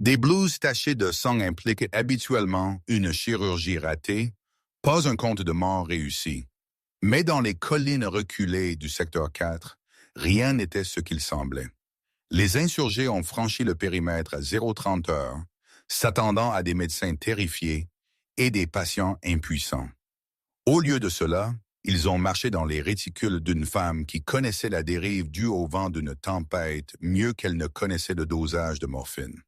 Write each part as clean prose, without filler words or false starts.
Des blues tachés de sang impliquent habituellement une chirurgie ratée, pas un compte de mort réussi. Mais dans les collines reculées du secteur 4, rien n'était ce qu'il semblait. Les insurgés ont franchi le périmètre à 030 heures, s'attendant à des médecins terrifiés et des patients impuissants. Au lieu de cela, ils ont marché dans les réticules d'une femme qui connaissait la dérive due au vent d'une tempête mieux qu'elle ne connaissait le dosage de morphine.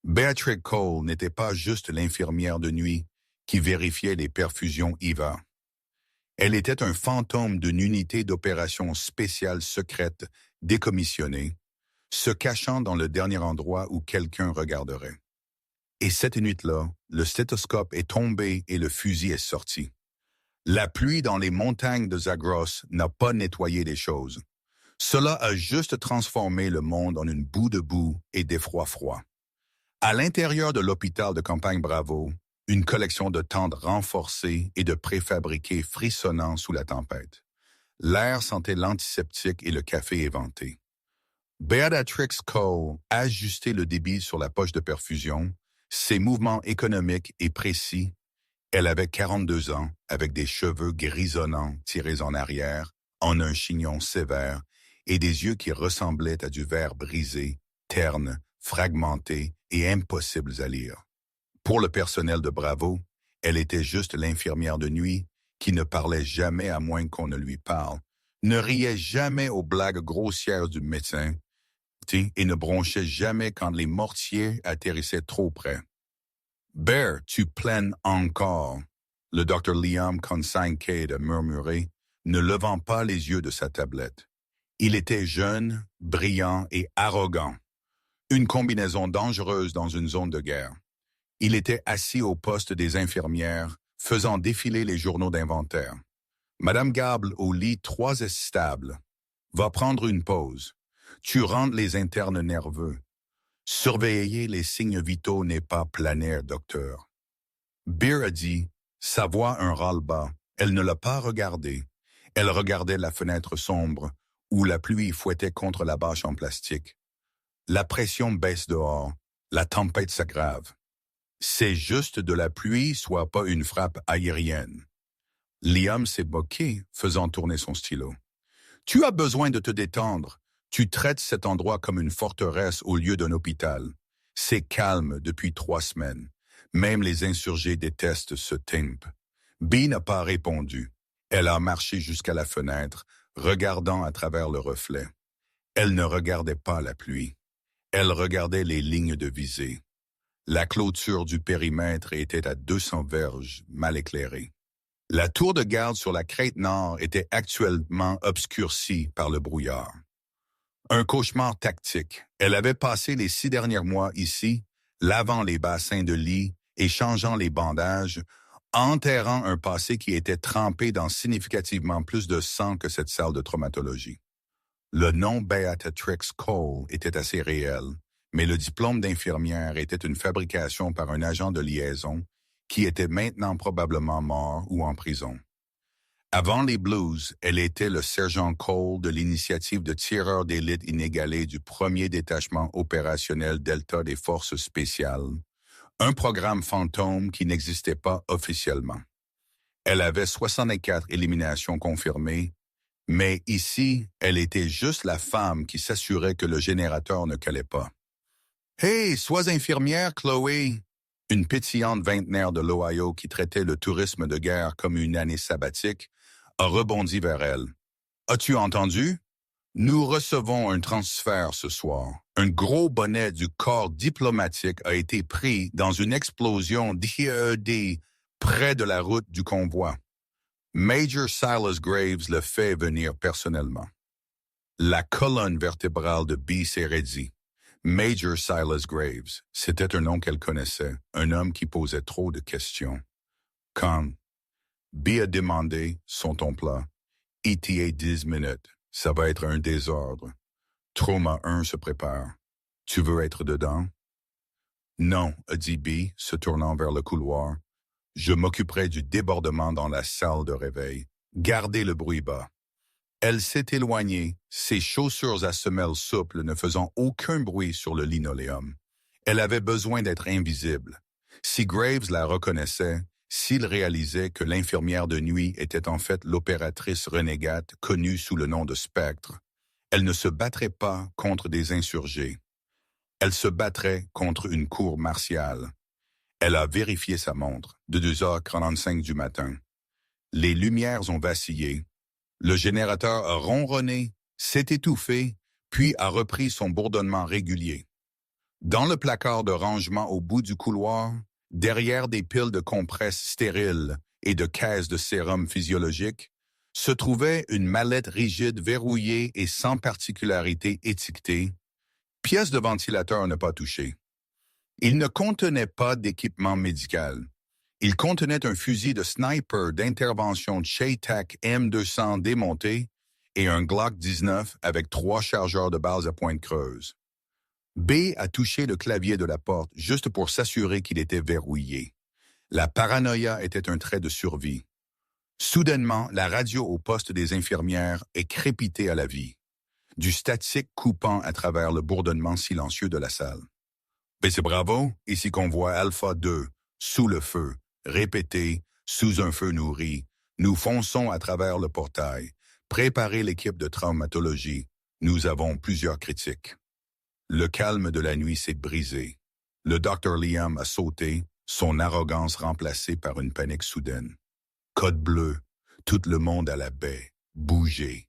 Beatrix Cole n'était pas juste l'infirmière de nuit qui vérifiait les perfusions IVA. Elle était un fantôme d'une unité d'opération spéciale secrète décommissionnée, se cachant dans le dernier endroit où quelqu'un regarderait. Et cette nuit-là, le stéthoscope est tombé et le fusil est sorti. La pluie dans les montagnes de Zagros n'a pas nettoyé les choses. Cela a juste transformé le monde en une boue de boue et d'effroi froid. À l'intérieur de l'hôpital de campagne Bravo, une collection de tentes renforcées et de préfabriqués frissonnant sous la tempête. L'air sentait l'antiseptique et le café éventé. Beatrix Cole a ajusté le débit sur la poche de perfusion, ses mouvements économiques et précis. Elle avait 42 ans, avec des cheveux grisonnants tirés en arrière, en un chignon sévère, et des yeux qui ressemblaient à du verre brisé, terne, fragmenté et impossibles à lire. Pour le personnel de Bravo, elle était juste l'infirmière de nuit qui ne parlait jamais à moins qu'on ne lui parle, ne riait jamais aux blagues grossières du médecin et ne bronchait jamais quand les mortiers atterrissaient trop près. « Bear, tu plaines encore », le Dr. Liam Consigne-Cade a murmuré, ne levant pas les yeux de sa tablette. Il était jeune, brillant et arrogant. Une combinaison dangereuse dans une zone de guerre. Il était assis au poste des infirmières, faisant défiler les journaux d'inventaire. Madame Gable au lit 3 stable. Va prendre une pause. Tu rendes les internes nerveux. Surveiller les signes vitaux n'est pas planaire, docteur. Bear a dit, sa voix un ras-le-bas. Elle ne l'a pas regardé. Elle regardait la fenêtre sombre, où la pluie fouettait contre la bâche en plastique. La pression baisse dehors. La tempête s'aggrave. C'est juste de la pluie, soit pas une frappe aérienne. Liam s'est moqué, faisant tourner son stylo. Tu as besoin de te détendre. Tu traites cet endroit comme une forteresse au lieu d'un hôpital. C'est calme depuis 3 semaines. Même les insurgés détestent ce temp. Bee n'a pas répondu. Elle a marché jusqu'à la fenêtre, regardant à travers le reflet. Elle ne regardait pas la pluie. Elle regardait les lignes de visée. La clôture du périmètre était à 200 verges, mal éclairée. La tour de garde sur la crête nord était actuellement obscurcie par le brouillard. Un cauchemar tactique. Elle avait passé les 6 derniers mois ici, lavant les bassins de lit et changeant les bandages, enterrant un passé qui était trempé dans significativement plus de sang que cette salle de traumatologie. Le nom Beatrix Cole était assez réel, mais le diplôme d'infirmière était une fabrication par un agent de liaison qui était maintenant probablement mort ou en prison. Avant les Blues, elle était le sergent Cole de l'initiative de tireurs d'élite inégalée du premier détachement opérationnel Delta des Forces spéciales, un programme fantôme qui n'existait pas officiellement. Elle avait 64 éliminations confirmées, mais ici, elle était juste la femme qui s'assurait que le générateur ne calait pas. « Hey, sois infirmière, Chloé !» Une pétillante vingtenaire de l'Ohio qui traitait le tourisme de guerre comme une année sabbatique a rebondi vers elle. « As-tu entendu? Nous recevons un transfert ce soir. Un gros bonnet du corps diplomatique a été pris dans une explosion d'IED près de la route du convoi. Major Silas Graves le fait venir personnellement. » La colonne vertébrale de Bee s'est raidie. Major Silas Graves, c'était un nom qu'elle connaissait, un homme qui posait trop de questions. Comme Bee a demandé, sont ton plat. ETA 10 minutes, ça va être un désordre. Trauma 1 se prépare. Tu veux être dedans? Non, a dit Bee, se tournant vers le couloir. Je m'occuperai du débordement dans la salle de réveil. Gardez le bruit bas. Elle s'est éloignée, ses chaussures à semelles souples ne faisant aucun bruit sur le linoléum. Elle avait besoin d'être invisible. Si Graves la reconnaissait, s'il réalisait que l'infirmière de nuit était en fait l'opératrice renégate connue sous le nom de Spectre, elle ne se battrait pas contre des insurgés. Elle se battrait contre une cour martiale. Elle a vérifié sa montre, de 2h45 du matin. Les lumières ont vacillé. Le générateur a ronronné, s'est étouffé, puis a repris son bourdonnement régulier. Dans le placard de rangement au bout du couloir, derrière des piles de compresses stériles et de caisses de sérum physiologique, se trouvait une mallette rigide verrouillée et sans particularité étiquetée, pièce de ventilateur à ne pas toucher. Il ne contenait pas d'équipement médical. Il contenait un fusil de sniper d'intervention Chaytak M200 démonté et un Glock 19 avec 3 chargeurs de balles à pointe creuse. B a touché le clavier de la porte juste pour s'assurer qu'il était verrouillé. La paranoïa était un trait de survie. Soudainement, la radio au poste des infirmières est crépitée à la vie, du statique coupant à travers le bourdonnement silencieux de la salle. « B, c'est Bravo, ici qu'on voit Alpha 2, sous le feu, répété, sous un feu nourri. Nous fonçons à travers le portail. Préparez l'équipe de traumatologie. Nous avons plusieurs critiques. » Le calme de la nuit s'est brisé. Le Dr. Liam a sauté, son arrogance remplacée par une panique soudaine. Code bleu, tout le monde à la baie, bougé.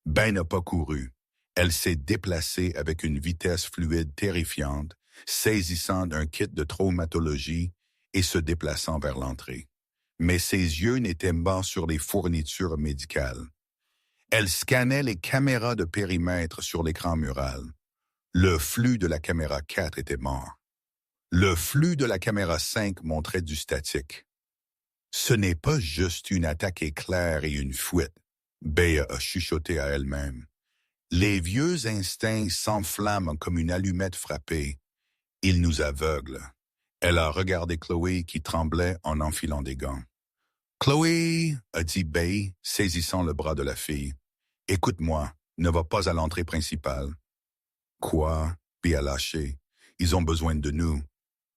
Ben n'a pas couru. Elle s'est déplacée avec une vitesse fluide terrifiante, saisissant un kit de traumatologie et se déplaçant vers l'entrée. Mais ses yeux n'étaient pas sur les fournitures médicales. Elle scannait les caméras de périmètre sur l'écran mural. Le flux de la caméra 4 était mort. Le flux de la caméra 5 montrait du statique. Ce n'est pas juste une attaque éclair et une fuite, Bea a chuchoté à elle-même. Les vieux instincts s'enflamment comme une allumette frappée. Ils nous aveuglent. Elle a regardé Chloé qui tremblait en enfilant des gants. « Chloé, a dit Bea, saisissant le bras de la fille. « Écoute-moi, ne va pas à l'entrée principale. » « Quoi? » Bea a lâché. « Ils ont besoin de nous. »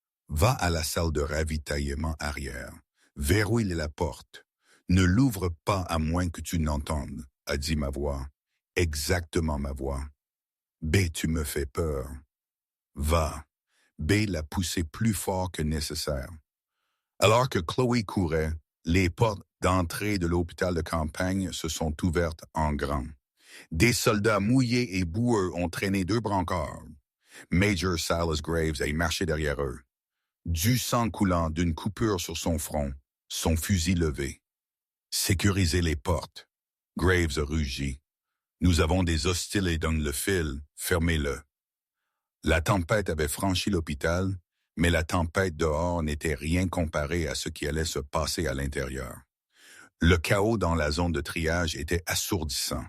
« Va à la salle de ravitaillement arrière. Verrouille la porte. Ne l'ouvre pas à moins que tu n'entendes, a dit ma voix. Exactement ma voix. B, tu me fais peur. Va. B l'a poussé plus fort que nécessaire. Alors que Chloé courait, les portes d'entrée de l'hôpital de campagne se sont ouvertes en grand. Des soldats mouillés et boueux ont traîné 2 brancards. Major Silas Graves a marché derrière eux. Du sang coulant d'une coupure sur son front, son fusil levé. Sécurisez les portes. Graves a rugi. Nous avons des hostiles et donne le fil, fermez-le. La tempête avait franchi l'hôpital, mais la tempête dehors n'était rien comparé à ce qui allait se passer à l'intérieur. Le chaos dans la zone de triage était assourdissant.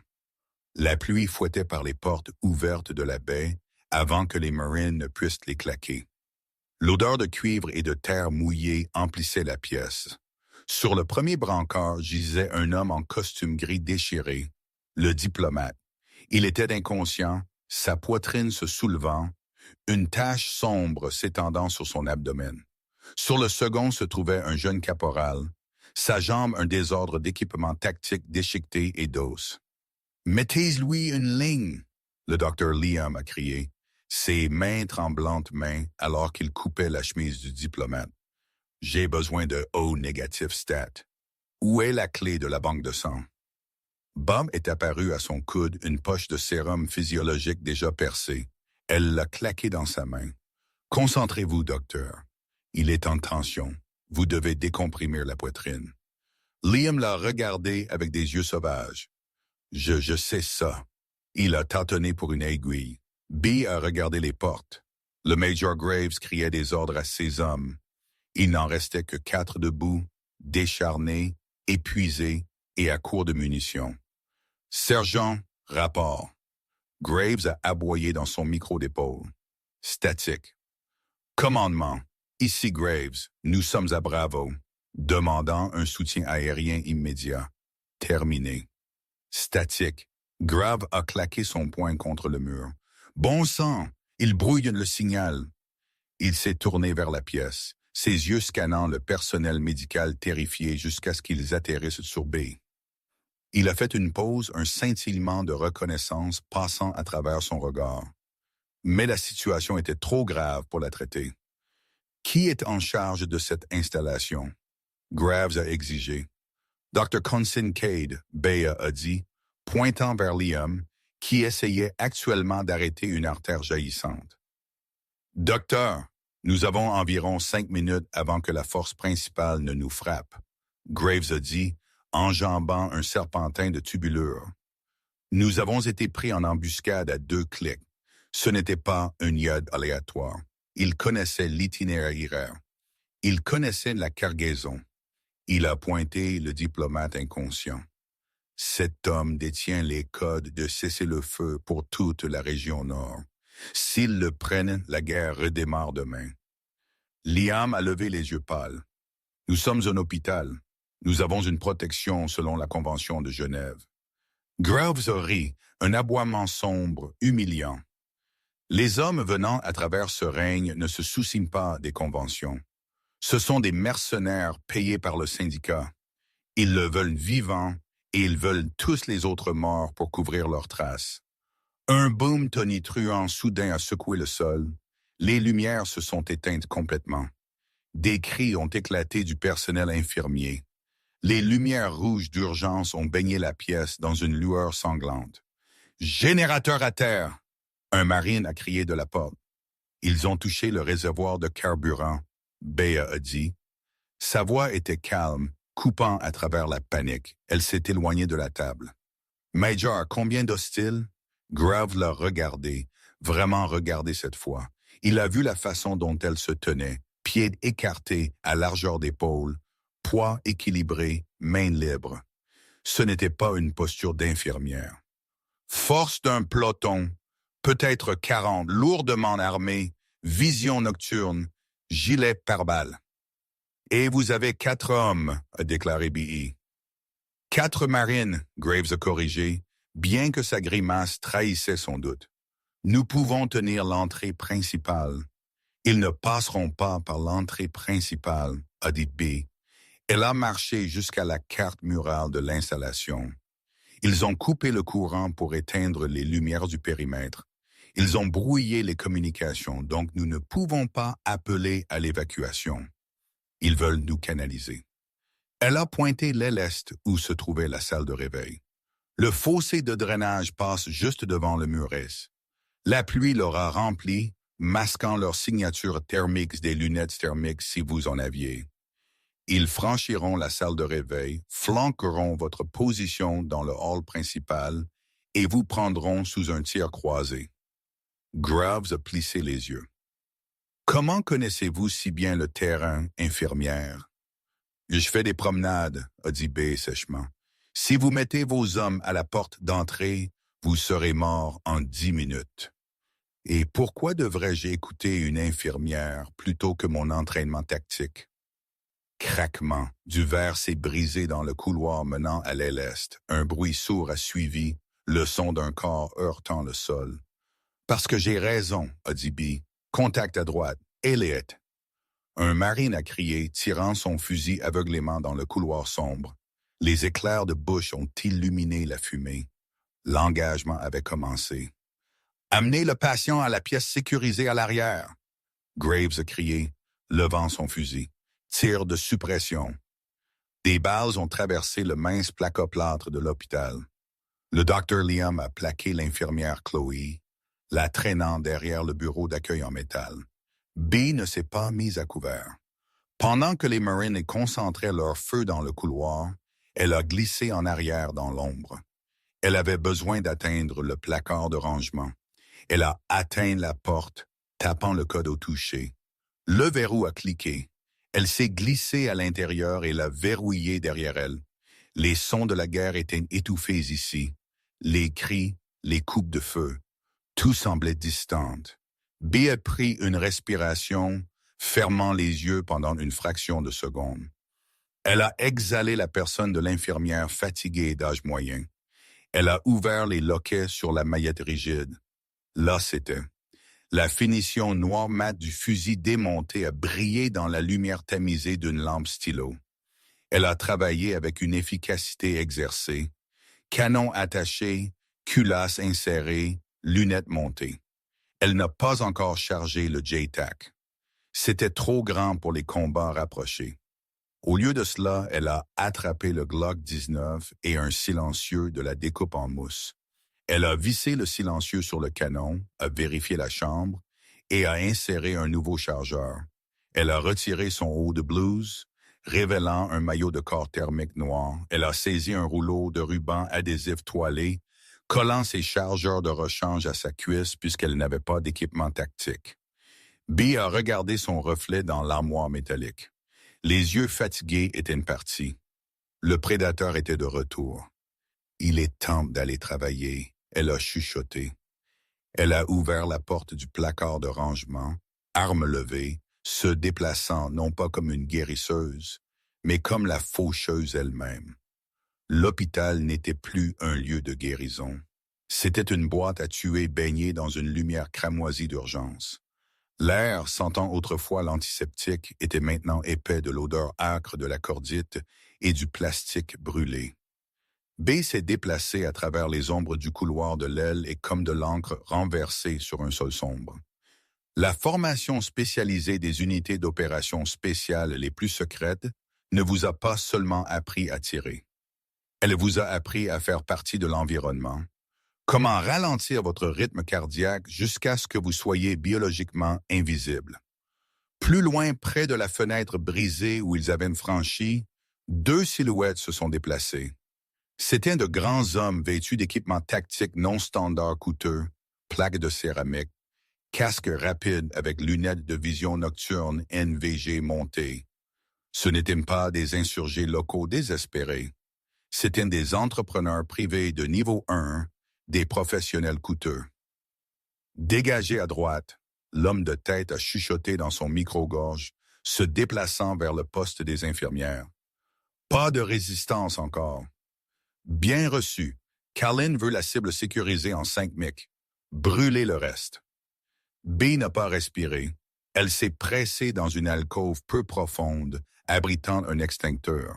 La pluie fouettait par les portes ouvertes de la baie avant que les Marines ne puissent les claquer. L'odeur de cuivre et de terre mouillée emplissait la pièce. Sur le premier brancard gisait un homme en costume gris déchiré, le diplomate. Il était inconscient, sa poitrine se soulevant, une tache sombre s'étendant sur son abdomen. Sur le second se trouvait un jeune caporal, sa jambe un désordre d'équipement tactique déchiqueté et d'os. « Mettez-lui une ligne !» le docteur Liam a crié, ses tremblantes mains alors qu'il coupait la chemise du diplomate. « J'ai besoin de O négatif stat. Où est la clé de la banque de sang? » Bob est apparu à son coude une poche de sérum physiologique déjà percée. Elle l'a claqué dans sa main. « Concentrez-vous, docteur. Il est en tension. Vous devez décomprimer la poitrine. » Liam l'a regardé avec des yeux sauvages. « Je sais ça. » Il a tâtonné pour une aiguille. B a regardé les portes. Le Major Graves criait des ordres à ses hommes. Il n'en restait que 4 debout, décharnés, épuisés et à court de munitions. « Sergent, rapport. » Graves a aboyé dans son micro d'épaule. Statique. « Commandement. Ici Graves. Nous sommes à Bravo. » Demandant un soutien aérien immédiat. Terminé. Statique. Grave a claqué son poing contre le mur. « Bon sang! Il brouille le signal. » Il s'est tourné vers la pièce, ses yeux scannant le personnel médical terrifié jusqu'à ce qu'ils atterrissent sur B. Il a fait une pause, un scintillement de reconnaissance passant à travers son regard. Mais la situation était trop grave pour la traiter. Qui est en charge de cette installation? Graves a exigé. Dr. Kincaid, Bea a dit, pointant vers Liam, qui essayait actuellement d'arrêter une artère jaillissante. Docteur, nous avons environ 5 minutes avant que la force principale ne nous frappe, Graves a dit, enjambant un serpentin de tubulure. Nous avons été pris en embuscade à 2 clics. Ce n'était pas un iode aléatoire. Il connaissait l'itinéraire. Il connaissait la cargaison. Il a pointé le diplomate inconscient. Cet homme détient les codes de cessez-le-feu pour toute la région nord. S'ils le prennent, la guerre redémarre demain. Liam a levé les yeux pâles. Nous sommes un hôpital. Nous avons une protection selon la Convention de Genève. Graves a ri, un aboiement sombre, humiliant. Les hommes venant à travers ce règne ne se soucient pas des conventions. Ce sont des mercenaires payés par le syndicat. Ils le veulent vivant et ils veulent tous les autres morts pour couvrir leurs traces. Un boom tonitruant soudain a secoué le sol. Les lumières se sont éteintes complètement. Des cris ont éclaté du personnel infirmier. Les lumières rouges d'urgence ont baigné la pièce dans une lueur sanglante. « Générateur à terre !» Un marine a crié de la porte. Ils ont touché le réservoir de carburant, Bea a dit. Sa voix était calme, coupant à travers la panique. Elle s'est éloignée de la table. « Major, combien d'hostiles ?» Graves l'a regardé, vraiment regardé cette fois. Il a vu la façon dont elle se tenait, pieds écartés à largeur d'épaule, poids équilibré, mains libres. Ce n'était pas une posture d'infirmière. Force d'un peloton, peut-être 40, lourdement armés, vision nocturne, gilet pare-balles. « Et vous avez 4 hommes, a déclaré B.E. « 4 marines, Graves a corrigé, bien que sa grimace trahissait son doute. Nous pouvons tenir l'entrée principale. Ils ne passeront pas par l'entrée principale, a dit B. Elle a marché jusqu'à la carte murale de l'installation. Ils ont coupé le courant pour éteindre les lumières du périmètre. Ils ont brouillé les communications, donc nous ne pouvons pas appeler à l'évacuation. Ils veulent nous canaliser. Elle a pointé l'aile est où se trouvait la salle de réveil. Le fossé de drainage passe juste devant le mur est. La pluie l'aura rempli, masquant leur signature thermique des lunettes thermiques si vous en aviez. Ils franchiront la salle de réveil, flanqueront votre position dans le hall principal et vous prendront sous un tir croisé. Graves a plissé les yeux. Comment connaissez-vous si bien le terrain, infirmière? Je fais des promenades, a dit B sèchement. Si vous mettez vos hommes à la porte d'entrée, vous serez morts en 10 minutes. Et pourquoi devrais-je écouter une infirmière plutôt que mon entraînement tactique? Craquement, du verre s'est brisé dans le couloir menant à l'aile est. Un bruit sourd a suivi, le son d'un corps heurtant le sol. Parce que j'ai raison, a dit B. Contact à droite, Elliot. Un marine a crié, tirant son fusil aveuglément dans le couloir sombre. Les éclairs de bouche ont illuminé la fumée. L'engagement avait commencé. Amenez le patient à la pièce sécurisée à l'arrière. Graves a crié, levant son fusil. Tir de suppression. Des balles ont traversé le mince placoplâtre de l'hôpital. Le docteur Liam a plaqué l'infirmière Chloé, la traînant derrière le bureau d'accueil en métal. B ne s'est pas mise à couvert. Pendant que les Marines concentraient leur feu dans le couloir, elle a glissé en arrière dans l'ombre. Elle avait besoin d'atteindre le placard de rangement. Elle a atteint la porte, tapant le code au toucher. Le verrou a cliqué. Elle s'est glissée à l'intérieur et l'a verrouillé derrière elle. Les sons de la guerre étaient étouffés ici. Les cris, les coupes de feu. Tout semblait distant. B a pris une respiration, fermant les yeux pendant une fraction de seconde. Elle a exhalé la personne de l'infirmière fatiguée d'âge moyen. Elle a ouvert les loquets sur la maillette rigide. Là, c'était. La finition noir mat du fusil démonté a brillé dans la lumière tamisée d'une lampe stylo. Elle a travaillé avec une efficacité exercée. Canon attaché, culasse insérée, lunettes montées. Elle n'a pas encore chargé le JTAC. C'était trop grand pour les combats rapprochés. Au lieu de cela, elle a attrapé le Glock 19 et un silencieux de la découpe en mousse. Elle a vissé le silencieux sur le canon, a vérifié la chambre et a inséré un nouveau chargeur. Elle a retiré son haut de blouse, révélant un maillot de corps thermique noir. Elle a saisi un rouleau de ruban adhésif toilé, collant ses chargeurs de rechange à sa cuisse puisqu'elle n'avait pas d'équipement tactique. B a regardé son reflet dans l'armoire métallique. Les yeux fatigués étaient partis. Le prédateur était de retour. Il est temps d'aller travailler, elle a chuchoté. Elle a ouvert la porte du placard de rangement, arme levée, se déplaçant non pas comme une guérisseuse, mais comme la faucheuse elle-même. L'hôpital n'était plus un lieu de guérison. C'était une boîte à tuer baignée dans une lumière cramoisie d'urgence. L'air, sentant autrefois l'antiseptique, était maintenant épais de l'odeur âcre de la cordite et du plastique brûlé. B s'est déplacé à travers les ombres du couloir de l'aile et comme de l'encre renversée sur un sol sombre. La formation spécialisée des unités d'opération spéciales les plus secrètes ne vous a pas seulement appris à tirer. Elle vous a appris à faire partie de l'environnement. Comment ralentir votre rythme cardiaque jusqu'à ce que vous soyez biologiquement invisible. Plus loin, près de la fenêtre brisée où ils avaient franchi, deux silhouettes se sont déplacées. C'étaient de grands hommes vêtus d'équipements tactiques non standards coûteux, plaques de céramique, casques rapides avec lunettes de vision nocturne NVG montées. Ce n'étaient pas des insurgés locaux désespérés. C'étaient des entrepreneurs privés de niveau 1, des professionnels coûteux. Dégagé à droite, l'homme de tête a chuchoté dans son micro-gorge, se déplaçant vers le poste des infirmières. Pas de résistance encore. Bien reçu. Carlin veut la cible sécurisée en 5 mic. Brûlez le reste. B n'a pas respiré. Elle s'est pressée dans une alcôve peu profonde, abritant un extincteur.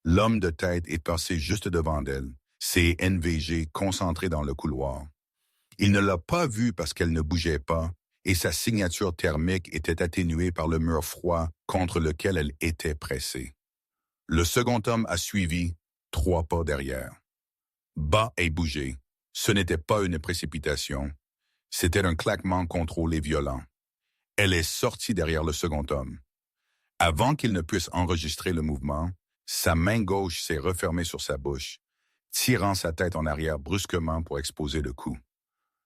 L'homme de tête est passé juste devant elle, ses NVG concentrés dans le couloir. Il ne l'a pas vue parce qu'elle ne bougeait pas, et sa signature thermique était atténuée par le mur froid contre lequel elle était pressée. Le second homme a suivi, 3 pas derrière. Bas et bougé. Ce n'était pas une précipitation. C'était un claquement contrôlé violent. Elle est sortie derrière le second homme. Avant qu'il ne puisse enregistrer le mouvement, sa main gauche s'est refermée sur sa bouche, tirant sa tête en arrière brusquement pour exposer le cou.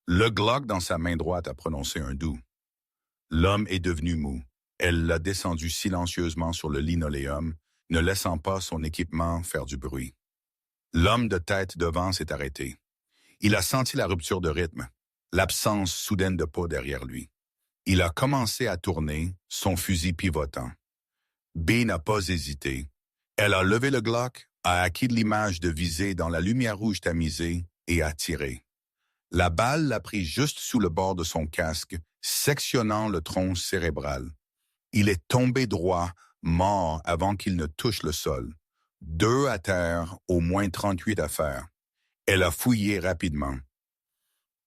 Le Glock dans sa main droite a prononcé un doux. L'homme est devenu mou. Elle l'a descendu silencieusement sur le linoléum, ne laissant pas son équipement faire du bruit. L'homme de tête devant s'est arrêté. Il a senti la rupture de rythme, l'absence soudaine de pas derrière lui. Il a commencé à tourner, son fusil pivotant. B n'a pas hésité. Elle a levé le Glock, a acquis l'image de visée dans la lumière rouge tamisée et a tiré. La balle l'a pris juste sous le bord de son casque, sectionnant le tronc cérébral. Il est tombé droit, mort avant qu'il ne touche le sol. 2 à terre, au moins 38 à faire. Elle a fouillé rapidement.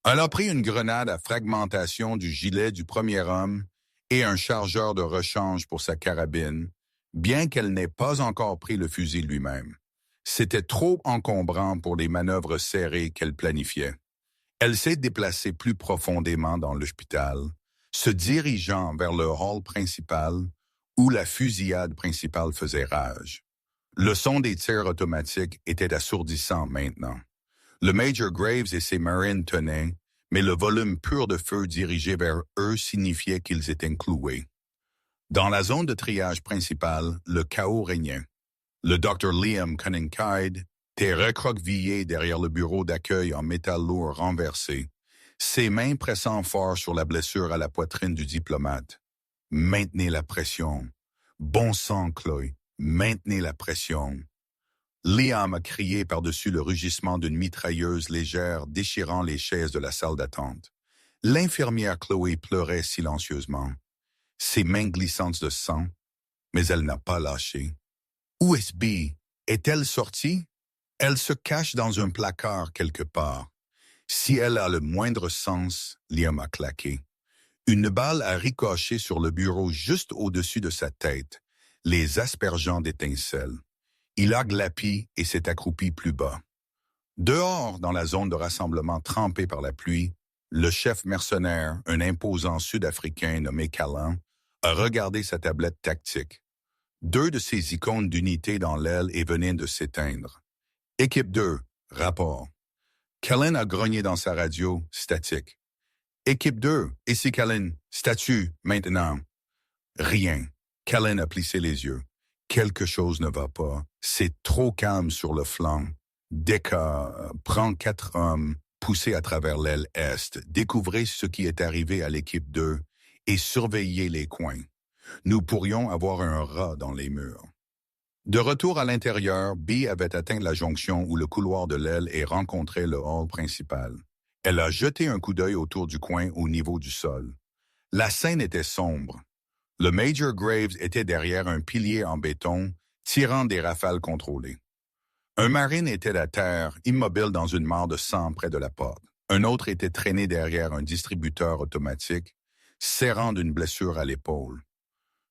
Elle a pris une grenade à fragmentation du gilet du premier homme et un chargeur de rechange pour sa carabine, bien qu'elle n'ait pas encore pris le fusil lui-même. C'était trop encombrant pour les manœuvres serrées qu'elle planifiait. Elle s'est déplacée plus profondément dans l'hôpital, se dirigeant vers le hall principal où la fusillade principale faisait rage. Le son des tirs automatiques était assourdissant maintenant. Le Major Graves et ses Marines tenaient, mais le volume pur de feu dirigé vers eux signifiait qu'ils étaient cloués. Dans la zone de triage principale, le chaos régnait. Le Dr. Liam Cunningham était recroquevillé derrière le bureau d'accueil en métal lourd renversé, ses mains pressant fort sur la blessure à la poitrine du diplomate. Maintenez la pression. Bon sang, Chloé. Maintenez la pression. Liam a crié par-dessus le rugissement d'une mitrailleuse légère déchirant les chaises de la salle d'attente. L'infirmière Chloé pleurait silencieusement, ses mains glissantes de sang, mais elle n'a pas lâché. Où est Bee? Est-elle sortie? Elle se cache dans un placard quelque part. Si elle a le moindre sens, Liam a claqué. Une balle a ricoché sur le bureau juste au-dessus de sa tête, les aspergeant d'étincelles. Il a glapi et s'est accroupi plus bas. Dehors, dans la zone de rassemblement trempée par la pluie, le chef mercenaire, un imposant Sud-Africain nommé Callan, a regardé sa tablette tactique. 2 de ses icônes d'unité dans l'aile et venaient de s'éteindre. Équipe 2, rapport. Callan a grogné dans sa radio, statique. Équipe 2, ici Callan, statut, maintenant. Rien. Callan a plissé les yeux. Quelque chose ne va pas. C'est trop calme sur le flanc. Decca prend 4 hommes, poussés à travers l'aile est, découvrez ce qui est arrivé à l'équipe 2 et surveillez les coins. Nous pourrions avoir un rat dans les murs. De retour à l'intérieur, Bee avait atteint la jonction où le couloir de l'aile et rencontré le hall principal. Elle a jeté un coup d'œil autour du coin au niveau du sol. La scène était sombre. Le Major Graves était derrière un pilier en béton, tirant des rafales contrôlées. Un marine était à terre, immobile dans une mare de sang près de la porte. Un autre était traîné derrière un distributeur automatique, serrant d'une blessure à l'épaule.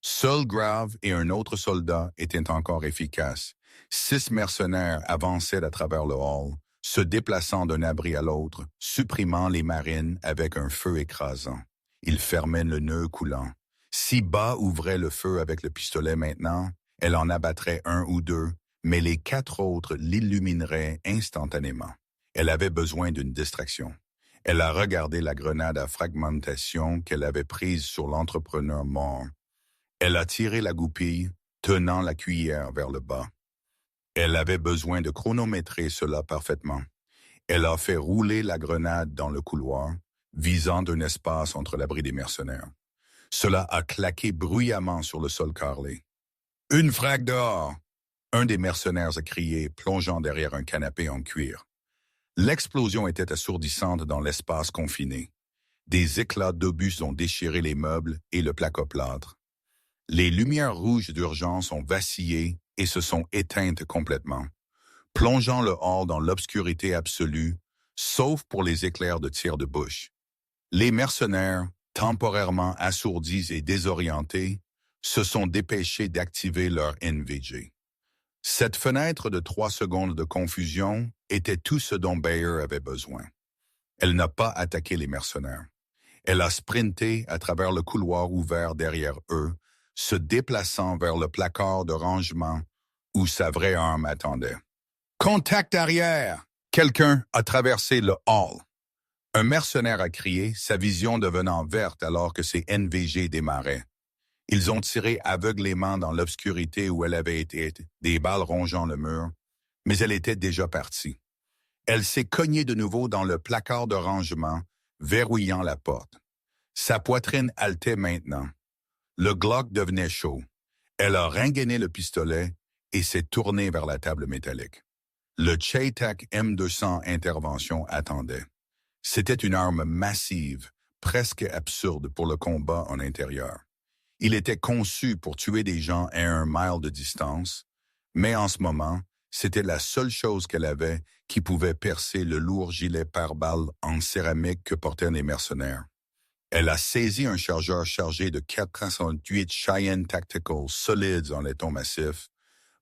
Seul Grave et un autre soldat étaient encore efficaces. 6 mercenaires avançaient à travers le hall, se déplaçant d'un abri à l'autre, supprimant les marines avec un feu écrasant. Ils fermaient le nœud coulant. Si Bas ouvrait le feu avec le pistolet maintenant, elle en abattrait 1 ou 2, mais les 4 autres l'illumineraient instantanément. Elle avait besoin d'une distraction. Elle a regardé la grenade à fragmentation qu'elle avait prise sur l'entrepreneur mort. Elle a tiré la goupille, tenant la cuillère vers le bas. Elle avait besoin de chronométrer cela parfaitement. Elle a fait rouler la grenade dans le couloir, visant un espace entre l'abri des mercenaires. Cela a claqué bruyamment sur le sol carrelé. « Une frague dehors !» Un des mercenaires a crié, plongeant derrière un canapé en cuir. L'explosion était assourdissante dans l'espace confiné. Des éclats d'obus ont déchiré les meubles et le placoplâtre. Les lumières rouges d'urgence ont vacillé et se sont éteintes complètement, plongeant le hall dans l'obscurité absolue, sauf pour les éclairs de tir de bouche. Les mercenaires, temporairement assourdis et désorientés, se sont dépêchés d'activer leur NVG. Cette fenêtre de 3 secondes de confusion était tout ce dont Bayer avait besoin. Elle n'a pas attaqué les mercenaires. Elle a sprinté à travers le couloir ouvert derrière eux, se déplaçant vers le placard de rangement où sa vraie arme attendait. « Contact arrière !» Quelqu'un a traversé le hall. Un mercenaire a crié, sa vision devenant verte alors que ses NVG démarraient. Ils ont tiré aveuglément dans l'obscurité où elle avait été, des balles rongeant le mur, mais elle était déjà partie. Elle s'est cognée de nouveau dans le placard de rangement, verrouillant la porte. Sa poitrine haletait maintenant. Le Glock devenait chaud. Elle a rengainé le pistolet et s'est tournée vers la table métallique. Le Chaytak M200 intervention attendait. C'était une arme massive, presque absurde pour le combat en intérieur. Il était conçu pour tuer des gens à 1 mile de distance, mais en ce moment, c'était la seule chose qu'elle avait qui pouvait percer le lourd gilet pare-balles en céramique que portaient les mercenaires. Elle a saisi un chargeur chargé de 468 Cheyenne Tactical solides en laiton massif,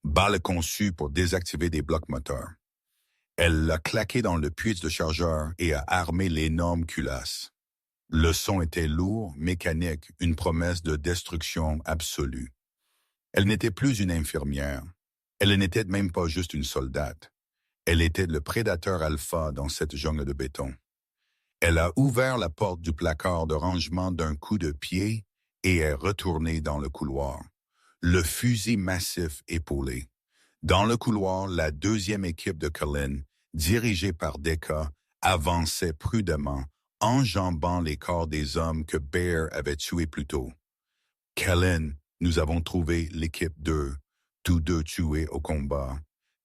balles conçues pour désactiver des blocs moteurs. Elle l'a claqué dans le puits de chargeur et a armé l'énorme culasse. Le son était lourd, mécanique, une promesse de destruction absolue. Elle n'était plus une infirmière. Elle n'était même pas juste une soldate. Elle était le prédateur alpha dans cette jungle de béton. Elle a ouvert la porte du placard de rangement d'un coup de pied et est retournée dans le couloir, le fusil massif épaulé. Dans le couloir, la 2e équipe de Cullen, dirigée par Decca, avançait prudemment, enjambant les corps des hommes que Baer avait tués plus tôt. « Cullen, nous avons trouvé l'équipe 2, tous 2 tués au combat,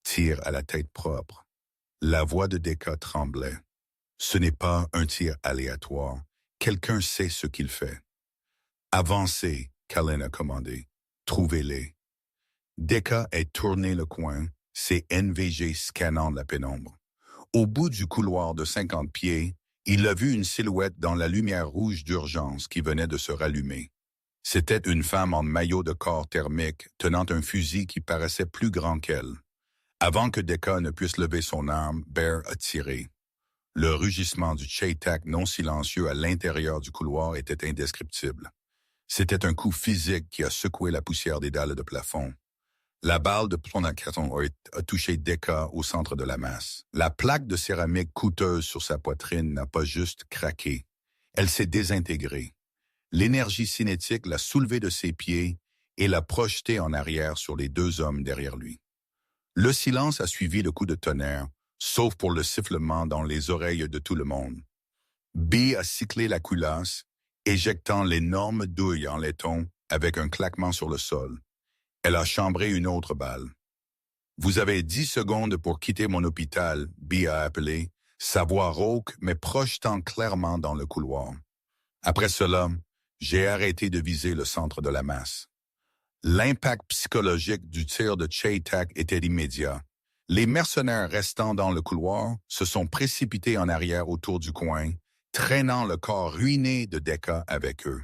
tir à la tête propre. » La voix de Decca tremblait. « Ce n'est pas un tir aléatoire. quelqu'un sait ce qu'il fait. Avancez, Kalin a commandé. Trouvez-les. Decca est tourné le coin, ses NVG scannant la pénombre. Au bout du couloir de 50 pieds, il a vu une silhouette dans la lumière rouge d'urgence qui venait de se rallumer. C'était une femme en maillot de corps thermique tenant un fusil qui paraissait plus grand qu'elle. Avant que Decca ne puisse lever son arme, Bear a tiré. Le rugissement du Chaytak non silencieux à l'intérieur du couloir était indescriptible. C'était un coup physique qui a secoué la poussière des dalles de plafond. La balle de plomb a touché Decca au centre de la masse. La plaque de céramique coûteuse sur sa poitrine n'a pas juste craqué. Elle s'est désintégrée. L'énergie cinétique l'a soulevé de ses pieds et l'a projeté en arrière sur les deux hommes derrière lui. Le silence a suivi le coup de tonnerre, sauf pour le sifflement dans les oreilles de tout le monde. B a cyclé la culasse, éjectant l'énorme douille en laiton avec un claquement sur le sol. Elle a chambré une autre balle. « Vous avez 10 secondes pour quitter mon hôpital », B a appelé, sa voix rauque mais projetant clairement dans le couloir. Après cela, j'ai arrêté de viser le centre de la masse. L'impact psychologique du tir de Chaytak était immédiat. Les mercenaires restant dans le couloir se sont précipités en arrière autour du coin, traînant le corps ruiné de Decca avec eux.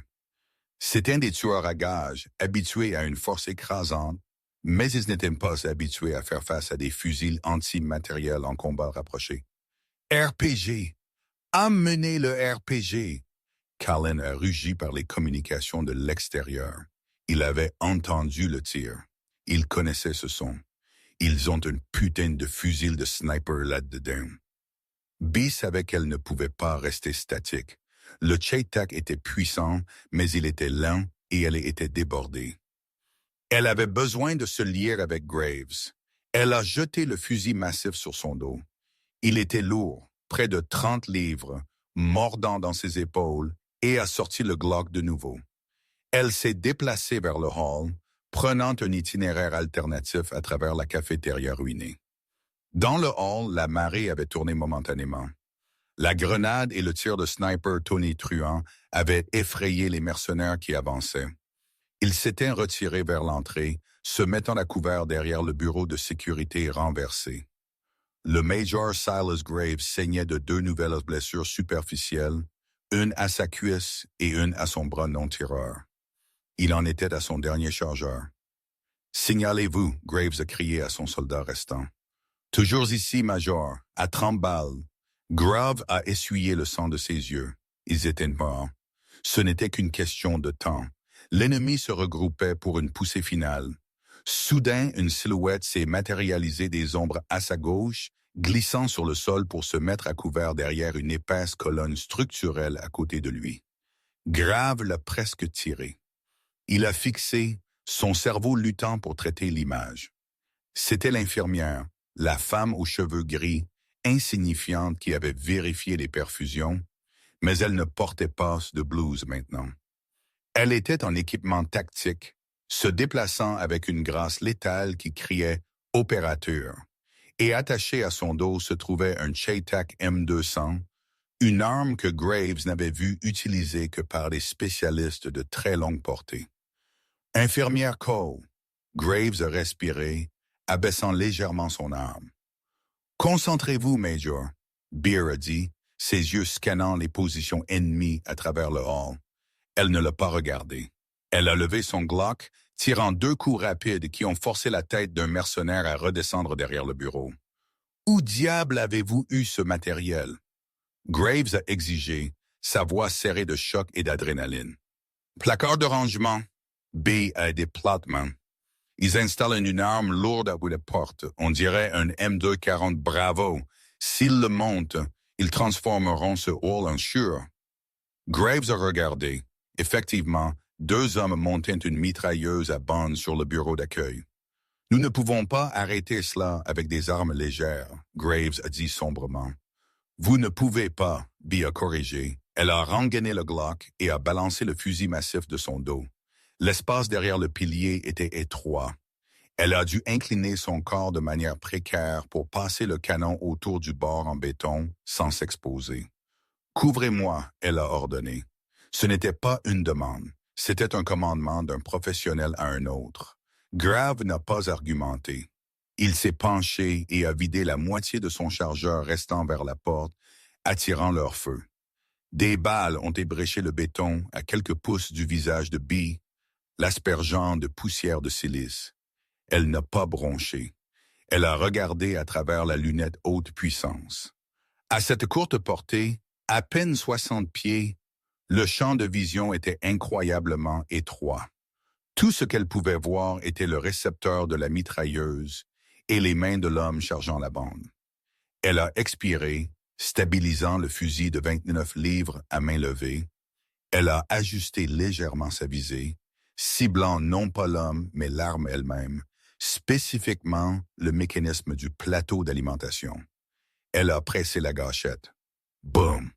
C'étaient des tueurs à gages, habitués à une force écrasante, mais ils n'étaient pas habitués à faire face à des fusils antimatériels en combat rapproché. « RPG! Amenez le RPG! » Kalin a rugi par les communications de l'extérieur. Il avait entendu le tir. Il connaissait ce son. Ils ont une putain de fusil de sniper là-dedans. B savait qu'elle ne pouvait pas rester statique. Le Chaytak était puissant, mais il était lent et elle était débordée. Elle avait besoin de se lier avec Graves. Elle a jeté le fusil massif sur son dos. Il était lourd, près de 30 livres, mordant dans ses épaules, et a sorti le Glock de nouveau. Elle s'est déplacée vers le hall, prenant un itinéraire alternatif à travers la cafétéria ruinée. Dans le hall, la marée avait tourné momentanément. La grenade et le tir de sniper Tony Truant avaient effrayé les mercenaires qui avançaient. Ils s'étaient retirés vers l'entrée, se mettant à couvert derrière le bureau de sécurité renversé. Le Major Silas Graves saignait de 2 nouvelles blessures superficielles, une à sa cuisse et une à son bras non-tireur. Il en était à son dernier chargeur. « Signalez-vous », Graves a crié à son soldat restant. « Toujours ici, Major, à 30 balles. » Graves a essuyé le sang de ses yeux. Ils étaient morts. Ce n'était qu'une question de temps. L'ennemi se regroupait pour une poussée finale. Soudain, une silhouette s'est matérialisée des ombres à sa gauche, glissant sur le sol pour se mettre à couvert derrière une épaisse colonne structurelle à côté de lui. Graves l'a presque tiré. Il a fixé, son cerveau luttant pour traiter l'image. C'était l'infirmière, la femme aux cheveux gris, insignifiante qui avait vérifié les perfusions, mais elle ne portait pas de blouse maintenant. Elle était en équipement tactique, se déplaçant avec une grâce létale qui criait « Opérateur », et attaché à son dos se trouvait un Chaytak M200, une arme que Graves n'avait vue utilisée que par des spécialistes de très longue portée. « Infirmière Cole », Graves a respiré, abaissant légèrement son arme. « Concentrez-vous, Major », Beer a dit, ses yeux scannant les positions ennemies à travers le hall. Elle ne l'a pas regardé. Elle a levé son Glock, tirant 2 coups rapides qui ont forcé la tête d'un mercenaire à redescendre derrière le bureau. « Où diable avez-vous eu ce matériel ?» Graves a exigé, sa voix serrée de choc et d'adrénaline. « Placard de rangement. » B a aidé platement. Ils installent une arme lourde à bout de porte, on dirait un M240 Bravo. S'ils le montent, ils transformeront ce hall en chure. Graves a regardé. Effectivement, 2 hommes montaient une mitrailleuse à bande sur le bureau d'accueil. « Nous ne pouvons pas arrêter cela avec des armes légères », Graves a dit sombrement. « Vous ne pouvez pas », B a corrigé. Elle a rengainé le Glock et a balancé le fusil massif de son dos. L'espace derrière le pilier était étroit. Elle a dû incliner son corps de manière précaire pour passer le canon autour du bord en béton sans s'exposer. « Couvrez-moi », elle a ordonné. Ce n'était pas une demande, c'était un commandement d'un professionnel à un autre. Grave n'a pas argumenté. Il s'est penché et a vidé la moitié de son chargeur restant vers la porte, attirant leur feu. Des balles ont ébréché le béton à quelques pouces du visage de Bee, l'aspergeant de poussière de silice. Elle n'a pas bronché. Elle a regardé à travers la lunette haute puissance. À cette courte portée, à peine 60 pieds, le champ de vision était incroyablement étroit. Tout ce qu'elle pouvait voir était le récepteur de la mitrailleuse et les mains de l'homme chargeant la bande. Elle a expiré, stabilisant le fusil de 29 livres à main levée. Elle a ajusté légèrement sa visée, ciblant non pas l'homme, mais l'arme elle-même, spécifiquement le mécanisme du plateau d'alimentation. Elle a pressé la gâchette. Boum!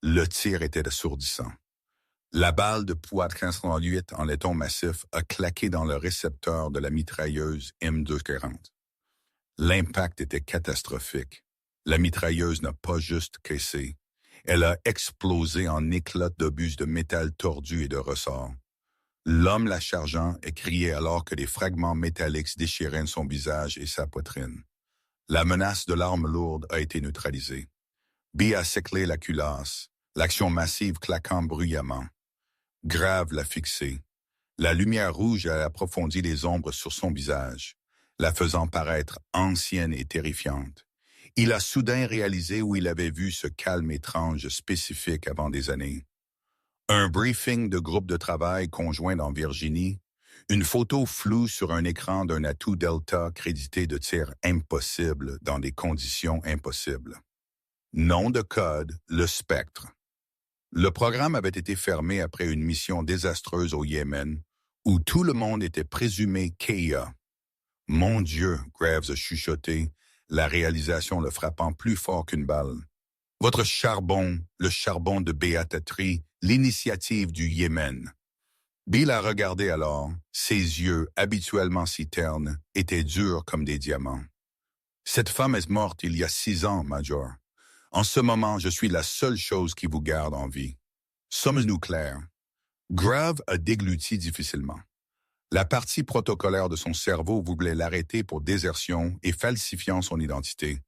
Le tir était assourdissant. La balle de poids 1508 en laiton massif a claqué dans le récepteur de la mitrailleuse M240. L'impact était catastrophique. La mitrailleuse n'a pas juste caissé. Elle a explosé en éclats d'obus de métal tordu et de ressorts. L'homme la chargeant a crié alors que des fragments métalliques déchiraient son visage et sa poitrine. La menace de l'arme lourde a été neutralisée. Bee a séclé la culasse, l'action massive claquant bruyamment. Grave l'a fixé. La lumière rouge a approfondi les ombres sur son visage, la faisant paraître ancienne et terrifiante. Il a soudain réalisé où il avait vu ce calme étrange spécifique avant des années. Un briefing de groupe de travail conjoint dans Virginie, une photo floue sur un écran d'un atout Delta crédité de tir impossible dans des conditions impossibles. Nom de code, le Spectre. Le programme avait été fermé après une mission désastreuse au Yémen, où tout le monde était présumé KIA. Mon Dieu, Graves a chuchoté, la réalisation le frappant plus fort qu'une balle. Votre charbon, le charbon de Béatatrie, l'initiative du Yémen. Bill a regardé alors, ses yeux, habituellement si ternes, étaient durs comme des diamants. Cette femme est morte il y a 6 ans, Major. En ce moment, je suis la seule chose qui vous garde en vie. Sommes-nous clairs? Grave a dégluti difficilement. La partie protocolaire de son cerveau voulait l'arrêter pour désertion et falsifiant son identité.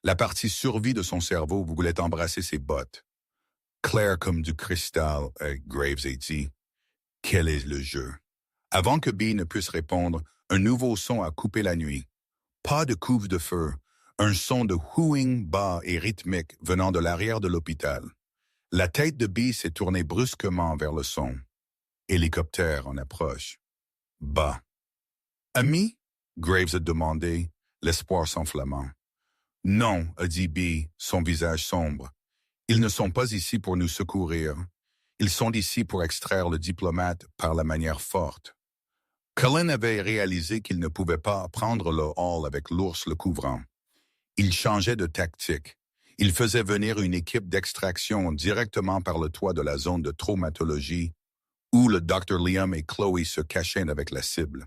La partie survie de son cerveau voulait embrasser ses bottes. Clair comme du cristal, Graves a dit. Quel est le jeu? Avant que Bee ne puisse répondre, un nouveau son a coupé la nuit. Pas de couve de feu, un son de hooing bas et rythmique venant de l'arrière de l'hôpital. La tête de Bee s'est tournée brusquement vers le son. Hélicoptère en approche. Bas. Ami? Graves a demandé, l'espoir s'enflammant. Non, a dit Bee, son visage sombre. Ils ne sont pas ici pour nous secourir. Ils sont ici pour extraire le diplomate par la manière forte. Cullen avait réalisé qu'il ne pouvait pas prendre le hall avec l'ours le couvrant. Il changeait de tactique. Il faisait venir une équipe d'extraction directement par le toit de la zone de traumatologie où le Dr. Liam et Chloé se cachaient avec la cible.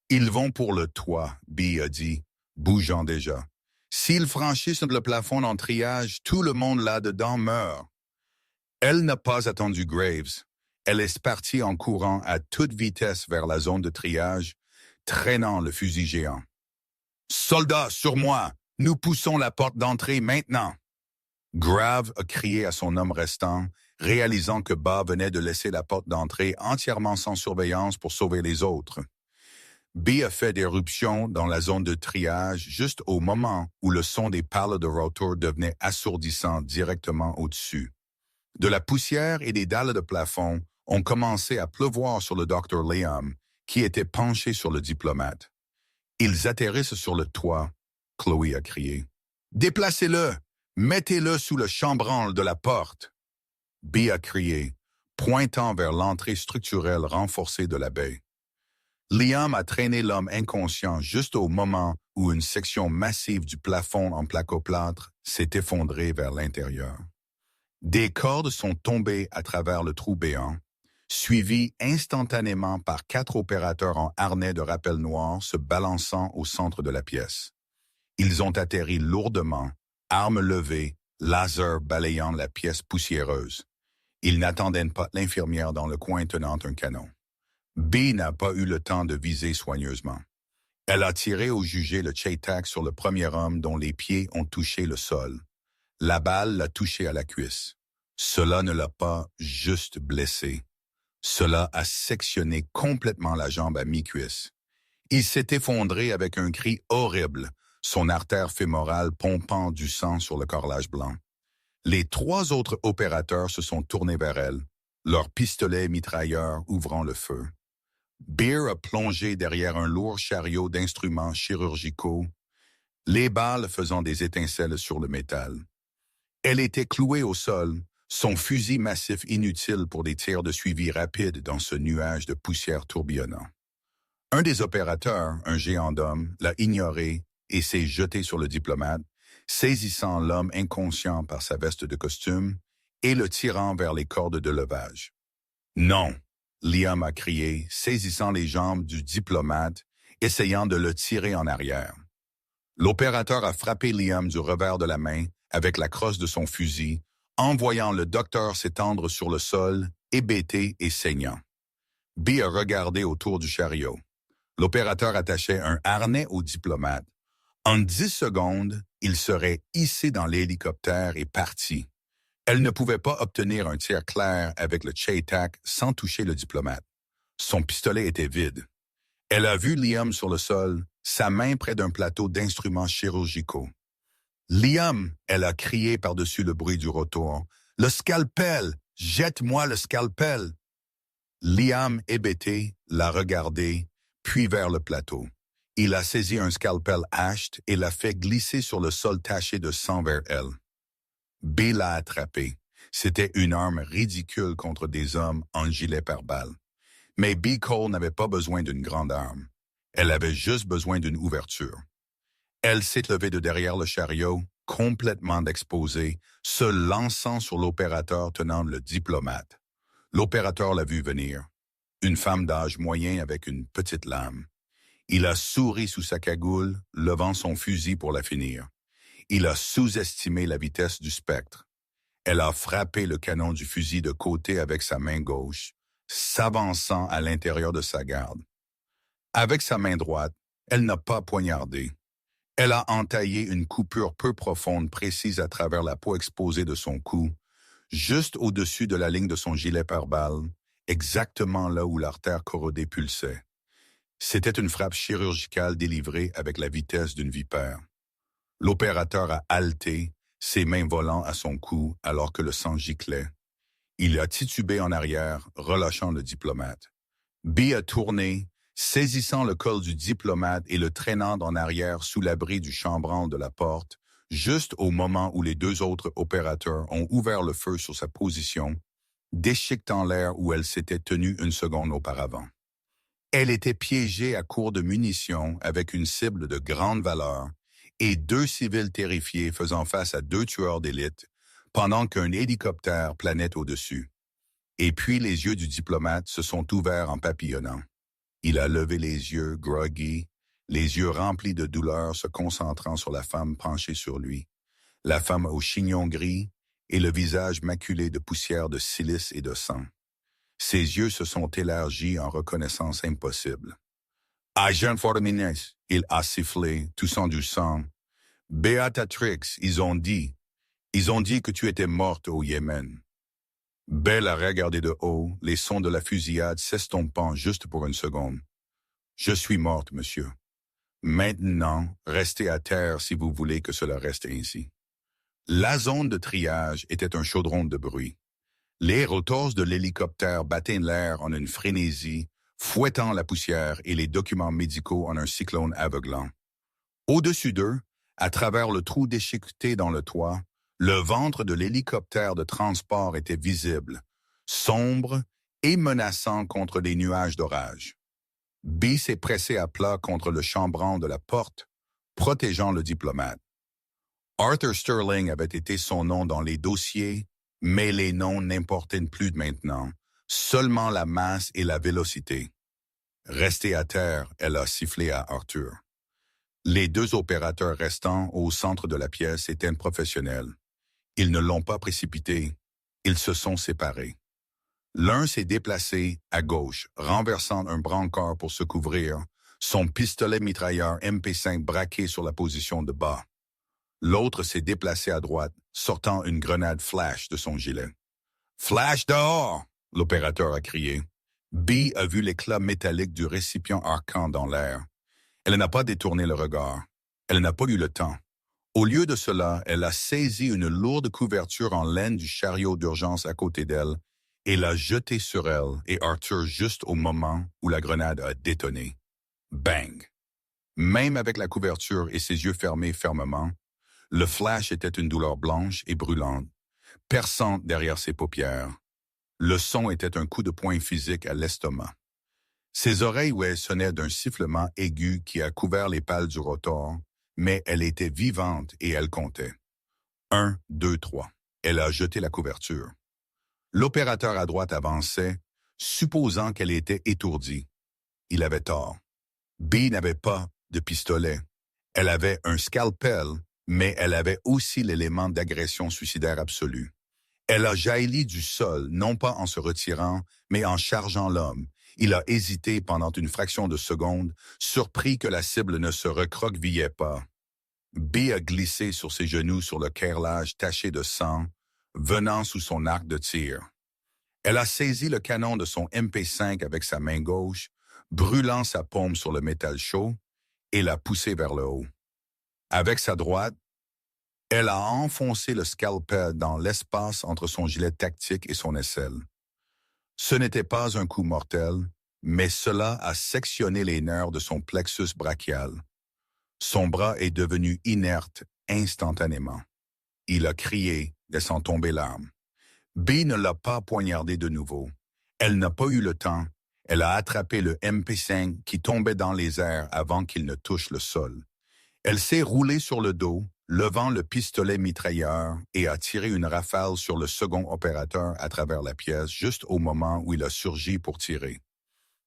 Ils vont pour le toit, Bee a dit, bougeant déjà. S'ils franchissent le plafond en triage, tout le monde là-dedans meurt. Elle n'a pas attendu Graves. Elle est partie en courant à toute vitesse vers la zone de triage, traînant le fusil géant. « Soldats, sur moi! Nous poussons la porte d'entrée maintenant! » Grave a crié à son homme restant, réalisant que Bas venait de laisser la porte d'entrée entièrement sans surveillance pour sauver les autres. B a fait d'éruption dans la zone de triage juste au moment où le son des pales de rotor devenait assourdissant directement au-dessus. De la poussière et des dalles de plafond ont commencé à pleuvoir sur le Dr. Liam, qui était penché sur le diplomate. Ils atterrissent sur le toit, Chloé a crié. « Déplacez-le! Mettez-le sous le chambranle de la porte! » B a crié, pointant vers l'entrée structurelle renforcée de la baie. Liam a traîné l'homme inconscient juste au moment où une section massive du plafond en placoplâtre s'est effondrée vers l'intérieur. Des cordes sont tombées à travers le trou béant, suivies instantanément par 4 opérateurs en harnais de rappel noir se balançant au centre de la pièce. Ils ont atterri lourdement, armes levées, laser balayant la pièce poussiéreuse. Il n'attendait pas l'infirmière dans le coin tenant un canon. B n'a pas eu le temps de viser soigneusement. Elle a tiré au jugé le Chaytak sur le premier homme dont les pieds ont touché le sol. La balle l'a touché à la cuisse. Cela ne l'a pas juste blessé. Cela a sectionné complètement la jambe à mi-cuisse. Il s'est effondré avec un cri horrible, son artère fémorale pompant du sang sur le carrelage blanc. Les 3 autres opérateurs se sont tournés vers elle, leurs pistolets mitrailleurs ouvrant le feu. Beer a plongé derrière un lourd chariot d'instruments chirurgicaux, les balles faisant des étincelles sur le métal. Elle était clouée au sol, son fusil massif inutile pour des tirs de suivi rapides dans ce nuage de poussière tourbillonnant. Un des opérateurs, un géant d'homme, l'a ignoré et s'est jeté sur le diplomate, saisissant l'homme inconscient par sa veste de costume et le tirant vers les cordes de levage. « Non !» Liam a crié, saisissant les jambes du diplomate, essayant de le tirer en arrière. L'opérateur a frappé Liam du revers de la main avec la crosse de son fusil, envoyant le docteur s'étendre sur le sol, hébété et saignant. B a regardé autour du chariot. L'opérateur attachait un harnais au diplomate. En 10 secondes, il serait hissé dans l'hélicoptère et parti. Elle ne pouvait pas obtenir un tir clair avec le Chaytak sans toucher le diplomate. Son pistolet était vide. Elle a vu Liam sur le sol, sa main près d'un plateau d'instruments chirurgicaux. « Liam !» elle a crié par-dessus le bruit du rotor. « Le scalpel! Jette-moi le scalpel !» Liam, hébété, l'a regardé, puis vers le plateau. Il a saisi un scalpel hached et l'a fait glisser sur le sol taché de sang vers elle. B l'a attrapé. C'était une arme ridicule contre des hommes en gilet pare-balles. Mais B. Cole n'avait pas besoin d'une grande arme. Elle avait juste besoin d'une ouverture. Elle s'est levée de derrière le chariot, complètement exposée, se lançant sur l'opérateur tenant le diplomate. L'opérateur l'a vu venir. Une femme d'âge moyen avec une petite lame. Il a souri sous sa cagoule, levant son fusil pour la finir. Il a sous-estimé la vitesse du spectre. Elle a frappé le canon du fusil de côté avec sa main gauche, s'avançant à l'intérieur de sa garde. Avec sa main droite, elle n'a pas poignardé. Elle a entaillé une coupure peu profonde précise à travers la peau exposée de son cou, juste au-dessus de la ligne de son gilet pare-balles, exactement là où l'artère corrodée pulsait. C'était une frappe chirurgicale délivrée avec la vitesse d'une vipère. L'opérateur a haleté, ses mains volant à son cou alors que le sang giclait. Il a titubé en arrière, relâchant le diplomate. B a tourné, saisissant le col du diplomate et le traînant en arrière sous l'abri du chambranle de la porte, juste au moment où les 2 autres opérateurs ont ouvert le feu sur sa position, déchiquetant l'air où elle s'était tenue une seconde auparavant. Elle était piégée à court de munitions avec une cible de grande valeur et 2 civils terrifiés faisant face à 2 tueurs d'élite, pendant qu'un hélicoptère planait au-dessus. Et puis les yeux du diplomate se sont ouverts en papillonnant. Il a levé les yeux, groggy, les yeux remplis de douleur se concentrant sur la femme penchée sur lui, la femme au chignon gris et le visage maculé de poussière de silice et de sang. Ses yeux se sont élargis en reconnaissance impossible. « Agent Fortmines !» il a sifflé, toussant du sang. « Beatrix, ils ont dit que tu étais morte au Yémen. » Belle a regardé de haut, les sons de la fusillade s'estompant juste pour une seconde. « Je suis morte, monsieur. Maintenant, restez à terre si vous voulez que cela reste ainsi. » La zone de triage était un chaudron de bruit. Les rotors de l'hélicoptère battaient l'air en une frénésie, fouettant la poussière et les documents médicaux en un cyclone aveuglant. Au-dessus d'eux, à travers le trou déchiqueté dans le toit, le ventre de l'hélicoptère de transport était visible, sombre et menaçant contre les nuages d'orage. B s'est pressé à plat contre le chambranle de la porte, protégeant le diplomate. Arthur Sterling avait été son nom dans les dossiers, mais les noms n'importaient plus maintenant, seulement la masse et la vélocité. Restez à terre, elle a sifflé à Arthur. Les 2 opérateurs restants au centre de la pièce étaient professionnels. Ils ne l'ont pas précipité. Ils se sont séparés. L'un s'est déplacé à gauche, renversant un brancard pour se couvrir, son pistolet mitrailleur MP5 braqué sur la position de bas. L'autre s'est déplacé à droite, sortant une grenade flash de son gilet. « Flash dehors !» l'opérateur a crié. B a vu l'éclat métallique du récipient arquant dans l'air. Elle n'a pas détourné le regard. Elle n'a pas eu le temps. Au lieu de cela, elle a saisi une lourde couverture en laine du chariot d'urgence à côté d'elle et l'a jetée sur elle et Arthur juste au moment où la grenade a détonné. Bang! Même avec la couverture et ses yeux fermés fermement, le flash était une douleur blanche et brûlante, perçante derrière ses paupières. Le son était un coup de poing physique à l'estomac. Ses oreilles sonnaient d'un sifflement aigu qui a couvert les pales du rotor, mais elle était vivante et elle comptait. 1, 2, 3. Elle a jeté la couverture. L'opérateur à droite avançait, supposant qu'elle était étourdie. Il avait tort. B n'avait pas de pistolet. Elle avait un scalpel, mais elle avait aussi l'élément d'agression suicidaire absolue. Elle a jailli du sol, non pas en se retirant, mais en chargeant l'homme. Il a hésité pendant une fraction de seconde, surpris que la cible ne se recroquevillait pas. B a glissé sur ses genoux sur le carrelage taché de sang, venant sous son arc de tir. Elle a saisi le canon de son MP5 avec sa main gauche, brûlant sa paume sur le métal chaud, et l'a poussé vers le haut. Avec sa droite, elle a enfoncé le scalpel dans l'espace entre son gilet tactique et son aisselle. Ce n'était pas un coup mortel, mais cela a sectionné les nerfs de son plexus brachial. Son bras est devenu inerte instantanément. Il a crié, laissant tomber l'arme. B ne l'a pas poignardé de nouveau. Elle n'a pas eu le temps. Elle a attrapé le MP5 qui tombait dans les airs avant qu'il ne touche le sol. Elle s'est roulée sur le dos, levant le pistolet mitrailleur et a tiré une rafale sur le second opérateur à travers la pièce juste au moment où il a surgi pour tirer.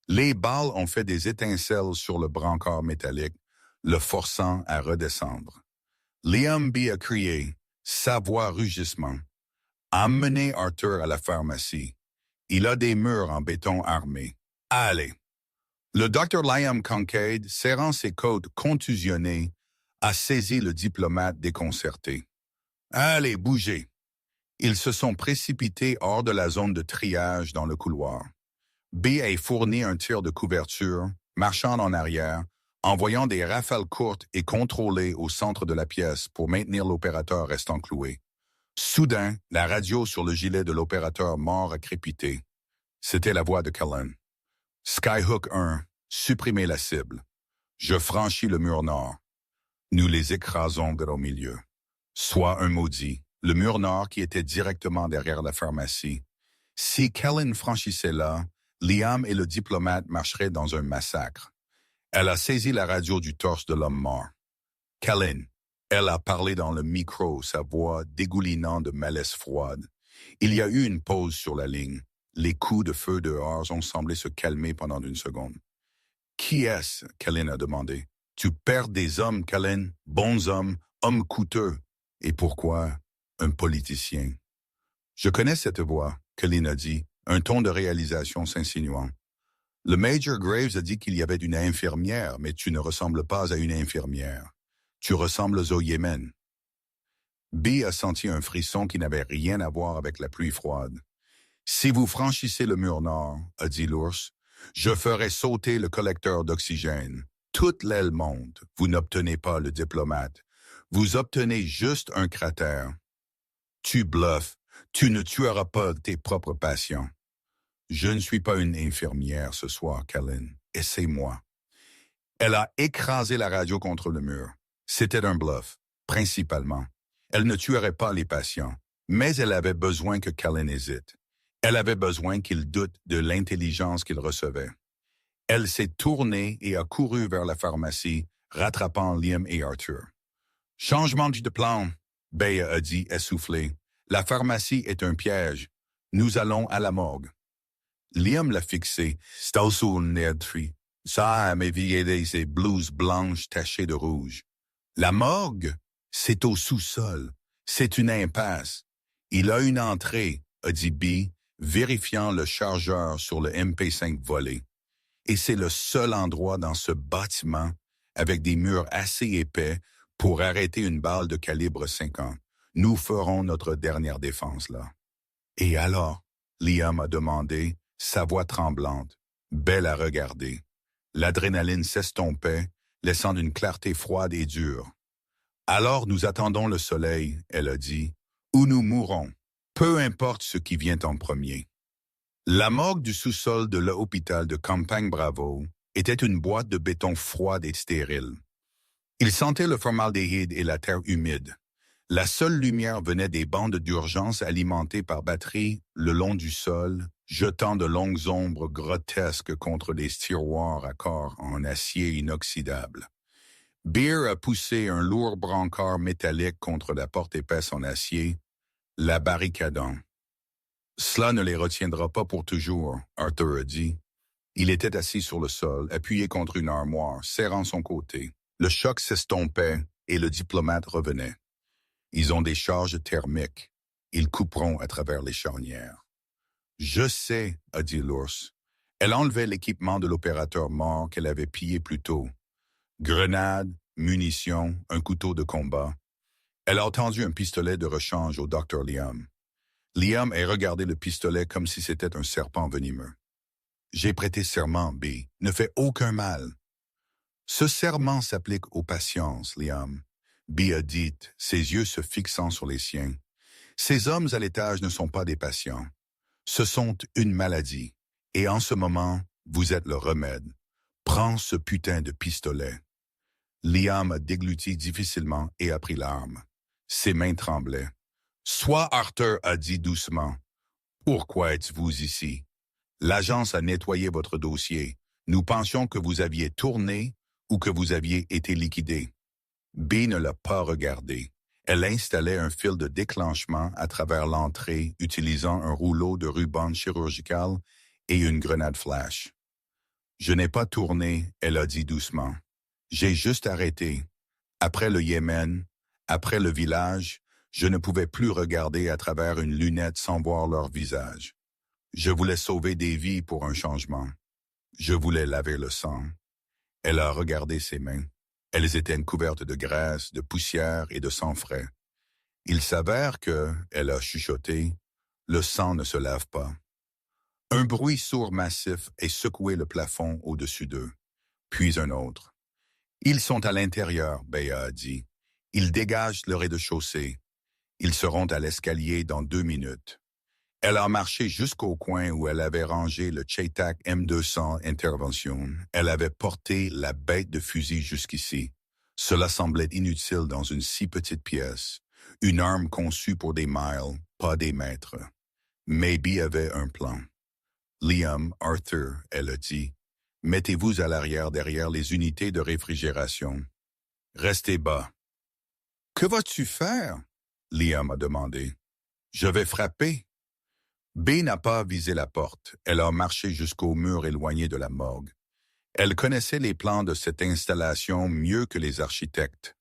Les balles ont fait des étincelles sur le brancard métallique, le forçant à redescendre. Liam B a crié, sa voix rugissement. Emmenez Arthur à la pharmacie. Il a des murs en béton armés. Allez. Le Dr. Liam Kincaid, serrant ses côtes contusionnées, a saisi le diplomate déconcerté. Allez, bougez. Ils se sont précipités hors de la zone de triage dans le couloir. B a fourni un tir de couverture, marchant en arrière, envoyant des rafales courtes et contrôlées au centre de la pièce pour maintenir l'opérateur restant cloué. Soudain, la radio sur le gilet de l'opérateur mort a crépité. C'était la voix de Cullen. Skyhook 1, supprimez la cible. Je franchis le mur nord. Nous les écrasons au milieu. Soit un maudit, le mur nord qui était directement derrière la pharmacie. Si Cullen franchissait là, Liam et le diplomate marcheraient dans un massacre. Elle a saisi la radio du torse de l'homme mort. Cullen, elle a parlé dans le micro, sa voix dégoulinant de malaise froide. Il y a eu une pause sur la ligne. Les coups de feu dehors ont semblé se calmer pendant une seconde. « Qui est-ce » Cullen a demandé. « Tu perds des hommes, Cullen, bons hommes, hommes coûteux. Et pourquoi un politicien ?» « Je connais cette voix, » Cullen a dit, un ton de réalisation s'insinuant. « Le Major Graves a dit qu'il y avait une infirmière, mais tu ne ressembles pas à une infirmière. Tu ressembles au Yémen. » B a senti un frisson qui n'avait rien à voir avec la pluie froide. « Si vous franchissez le mur nord, » a dit l'ours, « je ferai sauter le collecteur d'oxygène. Toute l'aile monte. Vous n'obtenez pas le diplomate. Vous obtenez juste un cratère. Tu bluffes. Tu ne tueras pas tes propres patients. Je ne suis pas une infirmière ce soir, Cullen. Et c'est moi. » Elle a écrasé la radio contre le mur. C'était un bluff, principalement. Elle ne tuerait pas les patients, mais elle avait besoin que Cullen hésite. Elle avait besoin qu'il doute de l'intelligence qu'il recevait. Elle s'est tournée et a couru vers la pharmacie, rattrapant Liam et Arthur. « Changement de plan, » Bea a dit essoufflé. « La pharmacie est un piège. Nous allons à la morgue. » Liam l'a fixé. « C'est sous le ça m'éveillait ses blouses blanches tachées de rouge. »« La morgue, c'est au sous-sol. C'est une impasse. Il a une entrée, a dit B, vérifiant le chargeur sur le MP5 volé. Et c'est le seul endroit dans ce bâtiment avec des murs assez épais pour arrêter une balle de calibre 50. Nous ferons notre dernière défense là. Et alors, Liam a demandé, sa voix tremblante, belle à regarder. L'adrénaline s'estompait, laissant une clarté froide et dure. Alors nous attendons le soleil, elle a dit, ou nous mourrons, peu importe ce qui vient en premier. La morgue du sous-sol de l'hôpital de Campagne Bravo était une boîte de béton froide et stérile. Il sentait le formaldéhyde et la terre humide. La seule lumière venait des bandes d'urgence alimentées par batterie le long du sol, jetant de longues ombres grotesques contre les tiroirs à corps en acier inoxydable. Beer a poussé un lourd brancard métallique contre la porte épaisse en acier, la barricadant. « Cela ne les retiendra pas pour toujours », Arthur a dit. Il était assis sur le sol, appuyé contre une armoire, serrant son côté. Le choc s'estompait et le diplomate revenait. Ils ont des charges thermiques. Ils couperont à travers les charnières. Je sais, a dit l'ours. Elle enlevait l'équipement de l'opérateur mort qu'elle avait pillé plus tôt. Grenades, munitions, un couteau de combat. Elle a tendu un pistolet de rechange au Dr. Liam. Liam a regardé le pistolet comme si c'était un serpent venimeux. J'ai prêté serment, B. Ne fais aucun mal. Ce serment s'applique aux patiences, Liam. B a dit, ses yeux se fixant sur les siens. Ces hommes à l'étage ne sont pas des patients. Ce sont une maladie. Et en ce moment, vous êtes le remède. Prends ce putain de pistolet. Liam a dégluti difficilement et a pris l'arme. Ses mains tremblaient. Soit Arthur a dit doucement. Pourquoi êtes-vous ici? L'agence a nettoyé votre dossier. Nous pensions que vous aviez tourné ou que vous aviez été liquidé. B ne l'a pas regardé. Elle installait un fil de déclenchement à travers l'entrée utilisant un rouleau de ruban chirurgical et une grenade flash. Je n'ai pas tourné, elle a dit doucement. J'ai juste arrêté. Après le Yémen, après le village, je ne pouvais plus regarder à travers une lunette sans voir leur visage. Je voulais sauver des vies pour un changement. Je voulais laver le sang. Elle a regardé ses mains. Elles étaient couvertes de graisse, de poussière et de sang frais. Il s'avère que, elle a chuchoté, le sang ne se lave pas. Un bruit sourd massif a secoué le plafond au-dessus d'eux, puis un autre. Ils sont à l'intérieur, Béa a dit. Ils dégagent le rez-de-chaussée. Ils seront à l'escalier dans 2 minutes. Elle a marché jusqu'au coin où elle avait rangé le Chetak M200 Intervention. Elle avait porté la bête de fusil jusqu'ici. Cela semblait inutile dans une si petite pièce. Une arme conçue pour des miles, pas des mètres. Maybe avait un plan. Liam, Arthur, elle a dit, mettez-vous à l'arrière derrière les unités de réfrigération. Restez bas. Que vas-tu faire? Liam a demandé. Je vais frapper. B n'a pas visé la porte. Elle a marché jusqu'au mur éloigné de la morgue. Elle connaissait les plans de cette installation mieux que les architectes.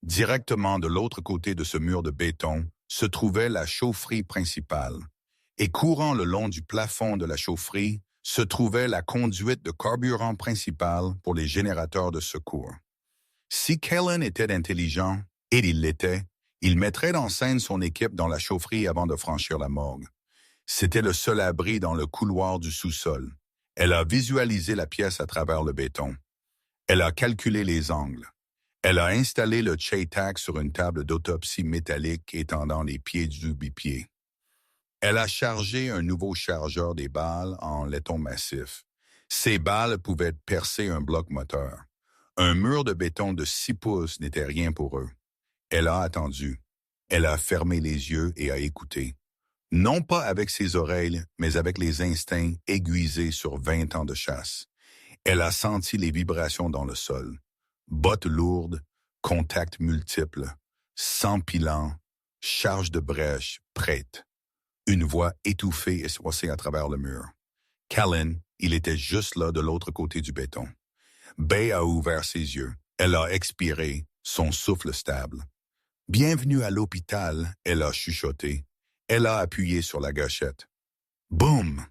Directement de l'autre côté de ce mur de béton se trouvait la chaufferie principale. Et courant le long du plafond de la chaufferie se trouvait la conduite de carburant principale pour les générateurs de secours. Si Kellen était intelligent, et il l'était, il mettrait en scène son équipe dans la chaufferie avant de franchir la morgue. C'était le seul abri dans le couloir du sous-sol. Elle a visualisé la pièce à travers le béton. Elle a calculé les angles. Elle a installé le Chetak sur une table d'autopsie métallique étendant les pieds du bipied. Elle a chargé un nouveau chargeur des balles en laiton massif. Ces balles pouvaient percer un bloc moteur. Un mur de béton de 6 pouces n'était rien pour eux. Elle a attendu. Elle a fermé les yeux et a écouté. Non pas avec ses oreilles, mais avec les instincts aiguisés sur 20 ans de chasse. Elle a senti les vibrations dans le sol. Bottes lourdes, contacts multiples, s'empilant, charge de brèche, prête. Une voix étouffée et soissée à travers le mur. Callan, il était juste là de l'autre côté du béton. Bay a ouvert ses yeux. Elle a expiré, son souffle stable. « Bienvenue à l'hôpital », elle a chuchoté. Elle a appuyé sur la gâchette. Boum!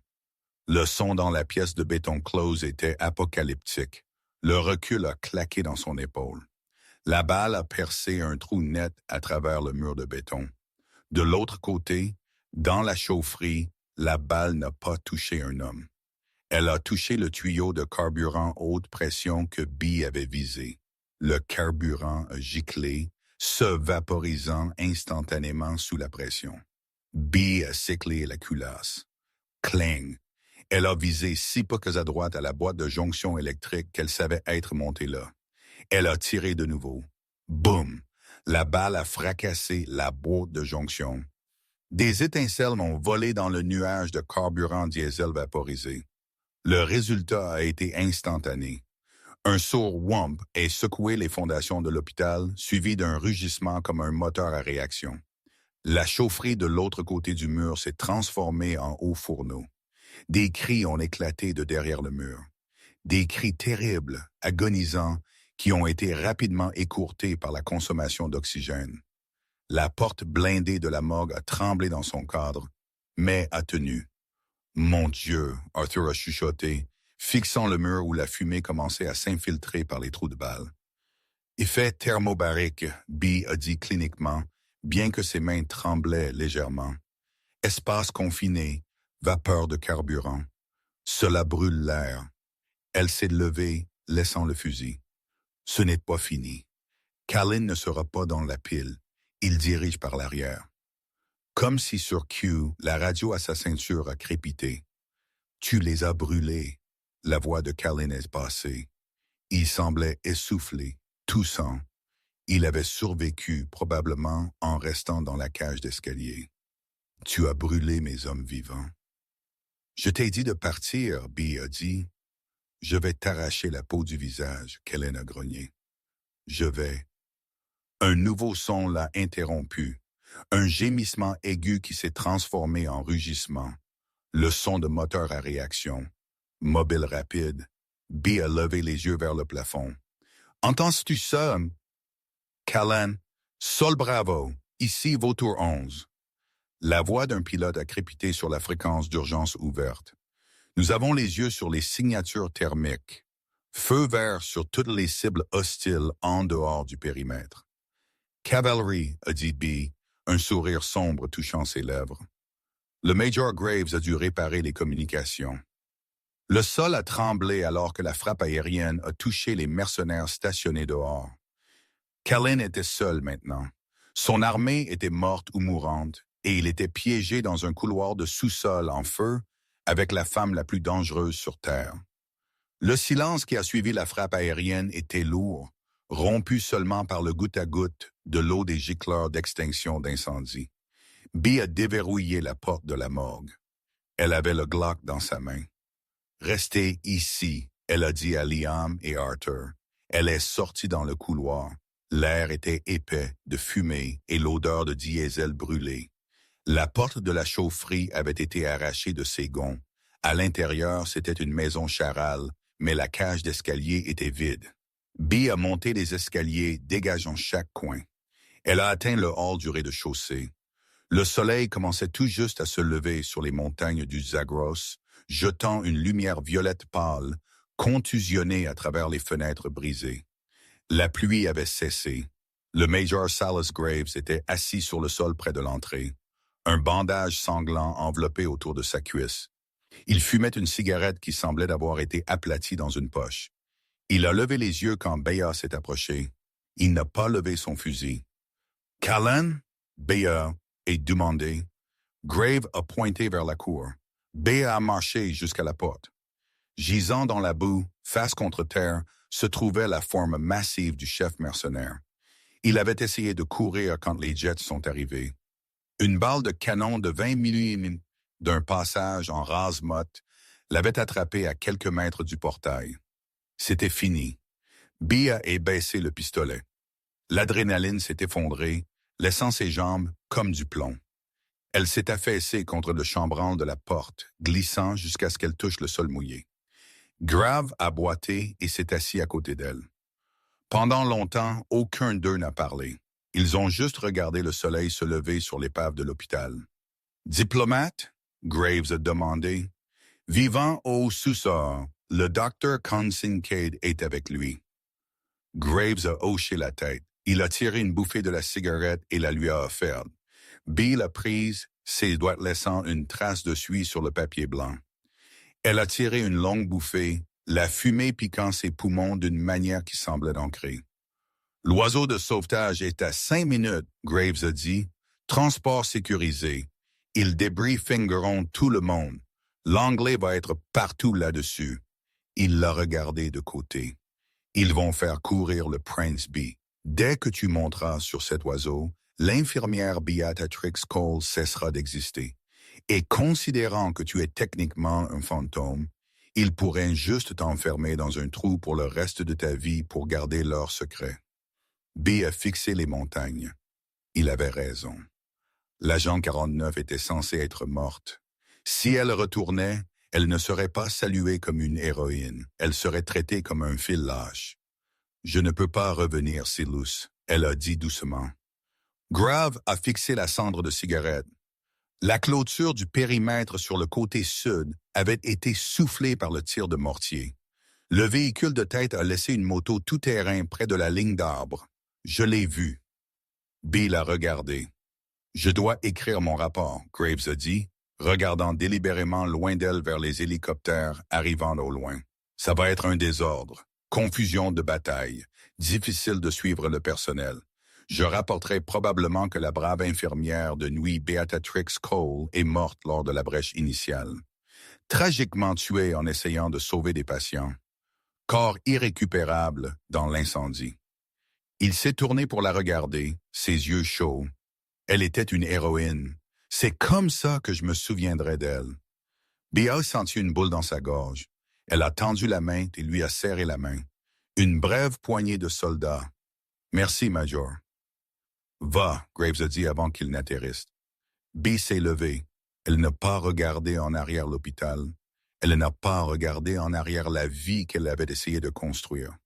Le son dans la pièce de béton close était apocalyptique. Le recul a claqué dans son épaule. La balle a percé un trou net à travers le mur de béton. De l'autre côté, dans la chaufferie, la balle n'a pas touché un homme. Elle a touché le tuyau de carburant haute pression que Bee avait visé. Le carburant a giclé, se vaporisant instantanément sous la pression. Bee a séclé la culasse. Cling! Elle a visé si peu à droite à la boîte de jonction électrique qu'elle savait être montée là. Elle a tiré de nouveau. Boum! La balle a fracassé la boîte de jonction. Des étincelles ont volé dans le nuage de carburant diesel vaporisé. Le résultat a été instantané. Un sourd whomp a secoué les fondations de l'hôpital, suivi d'un rugissement comme un moteur à réaction. La chaufferie de l'autre côté du mur s'est transformée en haut fourneau. Des cris ont éclaté de derrière le mur. Des cris terribles, agonisants, qui ont été rapidement écourtés par la consommation d'oxygène. La porte blindée de la morgue a tremblé dans son cadre, mais a tenu. Mon Dieu, Arthur a chuchoté, fixant le mur où la fumée commençait à s'infiltrer par les trous de balles. Effet thermobarique, Bee a dit cliniquement, bien que ses mains tremblaient légèrement. Espace confiné, vapeur de carburant. Cela brûle l'air. Elle s'est levée, laissant le fusil. Ce n'est pas fini. Callan ne sera pas dans la pile. Il dirige par l'arrière. Comme si sur Q, la radio à sa ceinture a crépité. Tu les as brûlés. La voix de Callan est passée. Il semblait essoufflé, toussant. Il avait survécu probablement en restant dans la cage d'escalier. Tu as brûlé mes hommes vivants. Je t'ai dit de partir, Bee a dit. Je vais t'arracher la peau du visage, Callan a grogné. Je vais. Un nouveau son l'a interrompu. Un gémissement aigu qui s'est transformé en rugissement. Le son de moteur à réaction. Mobile rapide. Bee a levé les yeux vers le plafond. Entends-tu ça? Callan, Sol Bravo, ici Vautour 11. La voix d'un pilote a crépité sur la fréquence d'urgence ouverte. Nous avons les yeux sur les signatures thermiques. Feu vert sur toutes les cibles hostiles en dehors du périmètre. Cavalry, a dit Bee, un sourire sombre touchant ses lèvres. Le Major Graves a dû réparer les communications. Le sol a tremblé alors que la frappe aérienne a touché les mercenaires stationnés dehors. Callan était seul maintenant. Son armée était morte ou mourante, et il était piégé dans un couloir de sous-sol en feu avec la femme la plus dangereuse sur Terre. Le silence qui a suivi la frappe aérienne était lourd, rompu seulement par le goutte-à-goutte de l'eau des gicleurs d'extinction d'incendie. Bee a déverrouillé la porte de la morgue. Elle avait le Glock dans sa main. « Restez ici », elle a dit à Liam et Arthur. Elle est sortie dans le couloir. L'air était épais de fumée et l'odeur de diesel brûlé. La porte de la chaufferie avait été arrachée de ses gonds. À l'intérieur, c'était une maison charale, mais la cage d'escalier était vide. Bee a monté les escaliers, dégageant chaque coin. Elle a atteint le hall du rez-de-chaussée. Le soleil commençait tout juste à se lever sur les montagnes du Zagros, jetant une lumière violette pâle, contusionnée à travers les fenêtres brisées. La pluie avait cessé. Le Major Salas Graves était assis sur le sol près de l'entrée, un bandage sanglant enveloppé autour de sa cuisse. Il fumait une cigarette qui semblait avoir été aplatie dans une poche. Il a levé les yeux quand Béa s'est approché. Il n'a pas levé son fusil. « Callan » Béa est demandé. Grave a pointé vers la cour. Béa a marché jusqu'à la porte. Gisant dans la boue, face contre terre, se trouvait la forme massive du chef mercenaire. Il avait essayé de courir quand les jets sont arrivés. Une balle de canon de 20 mm d'un passage en rase-motte l'avait attrapé à quelques mètres du portail. C'était fini. Bea a baissé le pistolet. L'adrénaline s'est effondrée, laissant ses jambes comme du plomb. Elle s'est affaissée contre le chambranle de la porte, glissant jusqu'à ce qu'elle touche le sol mouillé. Grave a boité et s'est assis à côté d'elle. Pendant longtemps, aucun d'eux n'a parlé. Ils ont juste regardé le soleil se lever sur l'épave de l'hôpital. Diplomate? Graves a demandé. Vivant au sous-sol, le docteur Kincaid est avec lui. Graves a hoché la tête. Il a tiré une bouffée de la cigarette et la lui a offerte. Bee l'a prise, ses doigts laissant une trace de suie sur le papier blanc. Elle a tiré une longue bouffée, la fumée piquant ses poumons d'une manière qui semblait ancrée. L'oiseau de sauvetage est à 5 minutes, Graves a dit. Transport sécurisé. Ils débriefingeront tout le monde. L'anglais va être partout là-dessus. Il l'a regardé de côté. Ils vont faire courir le Prince Bee. Dès que tu monteras sur cet oiseau, l'infirmière Beatrix Cole cessera d'exister. Et considérant que tu es techniquement un fantôme, ils pourraient juste t'enfermer dans un trou pour le reste de ta vie pour garder leur secret. Bee a fixé les montagnes. Il avait raison. L'agent 49 était censée être morte. Si elle retournait, elle ne serait pas saluée comme une héroïne. Elle serait traitée comme un fil lâche. Je ne peux pas revenir, Silus, elle a dit doucement. Grave a fixé la cendre de cigarette. La clôture du périmètre sur le côté sud avait été soufflée par le tir de mortier. Le véhicule de tête a laissé une moto tout-terrain près de la ligne d'arbre. Je l'ai vu. Bill a regardé. Je dois écrire mon rapport, Graves a dit, regardant délibérément loin d'elle vers les hélicoptères arrivant au loin. Ça va être un désordre, confusion de bataille, difficile de suivre le personnel. Je rapporterai probablement que la brave infirmière de nuit Beatrix Cole est morte lors de la brèche initiale. Tragiquement tuée en essayant de sauver des patients. Corps irrécupérable dans l'incendie. Il s'est tourné pour la regarder, ses yeux chauds. Elle était une héroïne. C'est comme ça que je me souviendrai d'elle. Bea a senti une boule dans sa gorge. Elle a tendu la main et lui a serré la main. Une brève poignée de soldats. Merci, Major. Va, Graves a dit avant qu'il n'atterrisse. Bea s'est levée. Elle n'a pas regardé en arrière l'hôpital. Elle n'a pas regardé en arrière la vie qu'elle avait essayé de construire.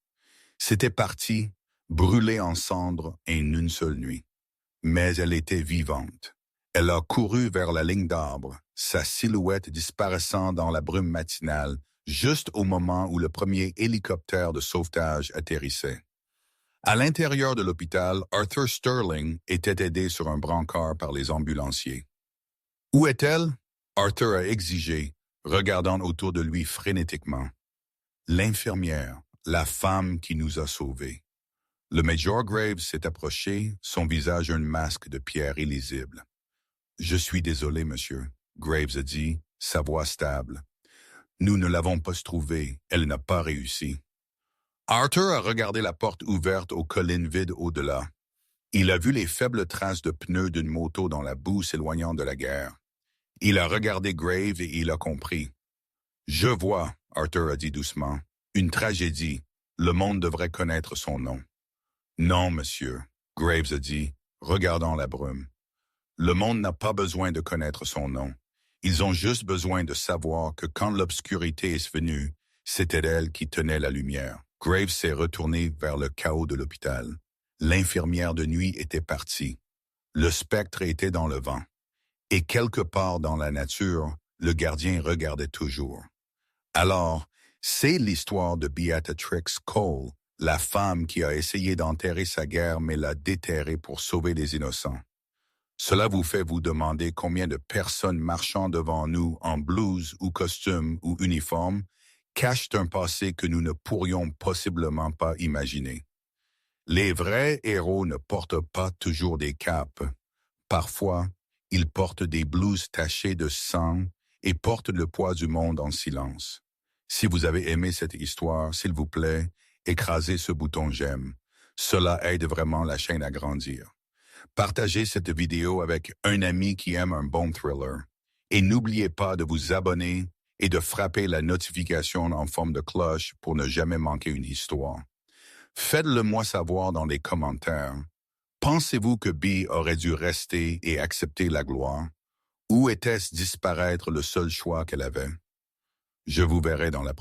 C'était parti, brûlé en cendres en une seule nuit. Mais elle était vivante. Elle a couru vers la ligne d'arbre, sa silhouette disparaissant dans la brume matinale, juste au moment où le premier hélicoptère de sauvetage atterrissait. À l'intérieur de l'hôpital, Arthur Sterling était aidé sur un brancard par les ambulanciers. « Où est-elle? » Arthur a exigé, regardant autour de lui frénétiquement. « L'infirmière, la femme qui nous a sauvés. » Le Major Graves s'est approché, son visage un masque de pierre illisible. « Je suis désolé, monsieur, » Graves a dit, sa voix stable. « Nous ne l'avons pas trouvée, elle n'a pas réussi. » Arthur a regardé la porte ouverte aux collines vides au-delà. Il a vu les faibles traces de pneus d'une moto dans la boue s'éloignant de la guerre. Il a regardé Graves et il a compris. « Je vois, » Arthur a dit doucement, « une tragédie. Le monde devrait connaître son nom. » « Non, monsieur, » Graves a dit, regardant la brume. « Le monde n'a pas besoin de connaître son nom. Ils ont juste besoin de savoir que quand l'obscurité est venue, c'était elle qui tenait la lumière. » Graves s'est retourné vers le chaos de l'hôpital. L'infirmière de nuit était partie. Le spectre était dans le vent. Et quelque part dans la nature, le gardien regardait toujours. Alors, c'est l'histoire de Beatrix Cole, la femme qui a essayé d'enterrer sa guerre mais l'a déterrée pour sauver les innocents. Cela vous fait vous demander combien de personnes marchant devant nous en blouse ou costume ou uniforme cachent un passé que nous ne pourrions possiblement pas imaginer. Les vrais héros ne portent pas toujours des capes. Parfois, ils portent des blouses tachées de sang et portent le poids du monde en silence. Si vous avez aimé cette histoire, s'il vous plaît, écrasez ce bouton j'aime. Cela aide vraiment la chaîne à grandir. Partagez cette vidéo avec un ami qui aime un bon thriller. Et n'oubliez pas de vous abonner et de frapper la notification en forme de cloche pour ne jamais manquer une histoire. Faites-le moi savoir dans les commentaires. Pensez-vous que Bee aurait dû rester et accepter la gloire? Ou était-ce disparaître le seul choix qu'elle avait? Je vous verrai dans la prochaine.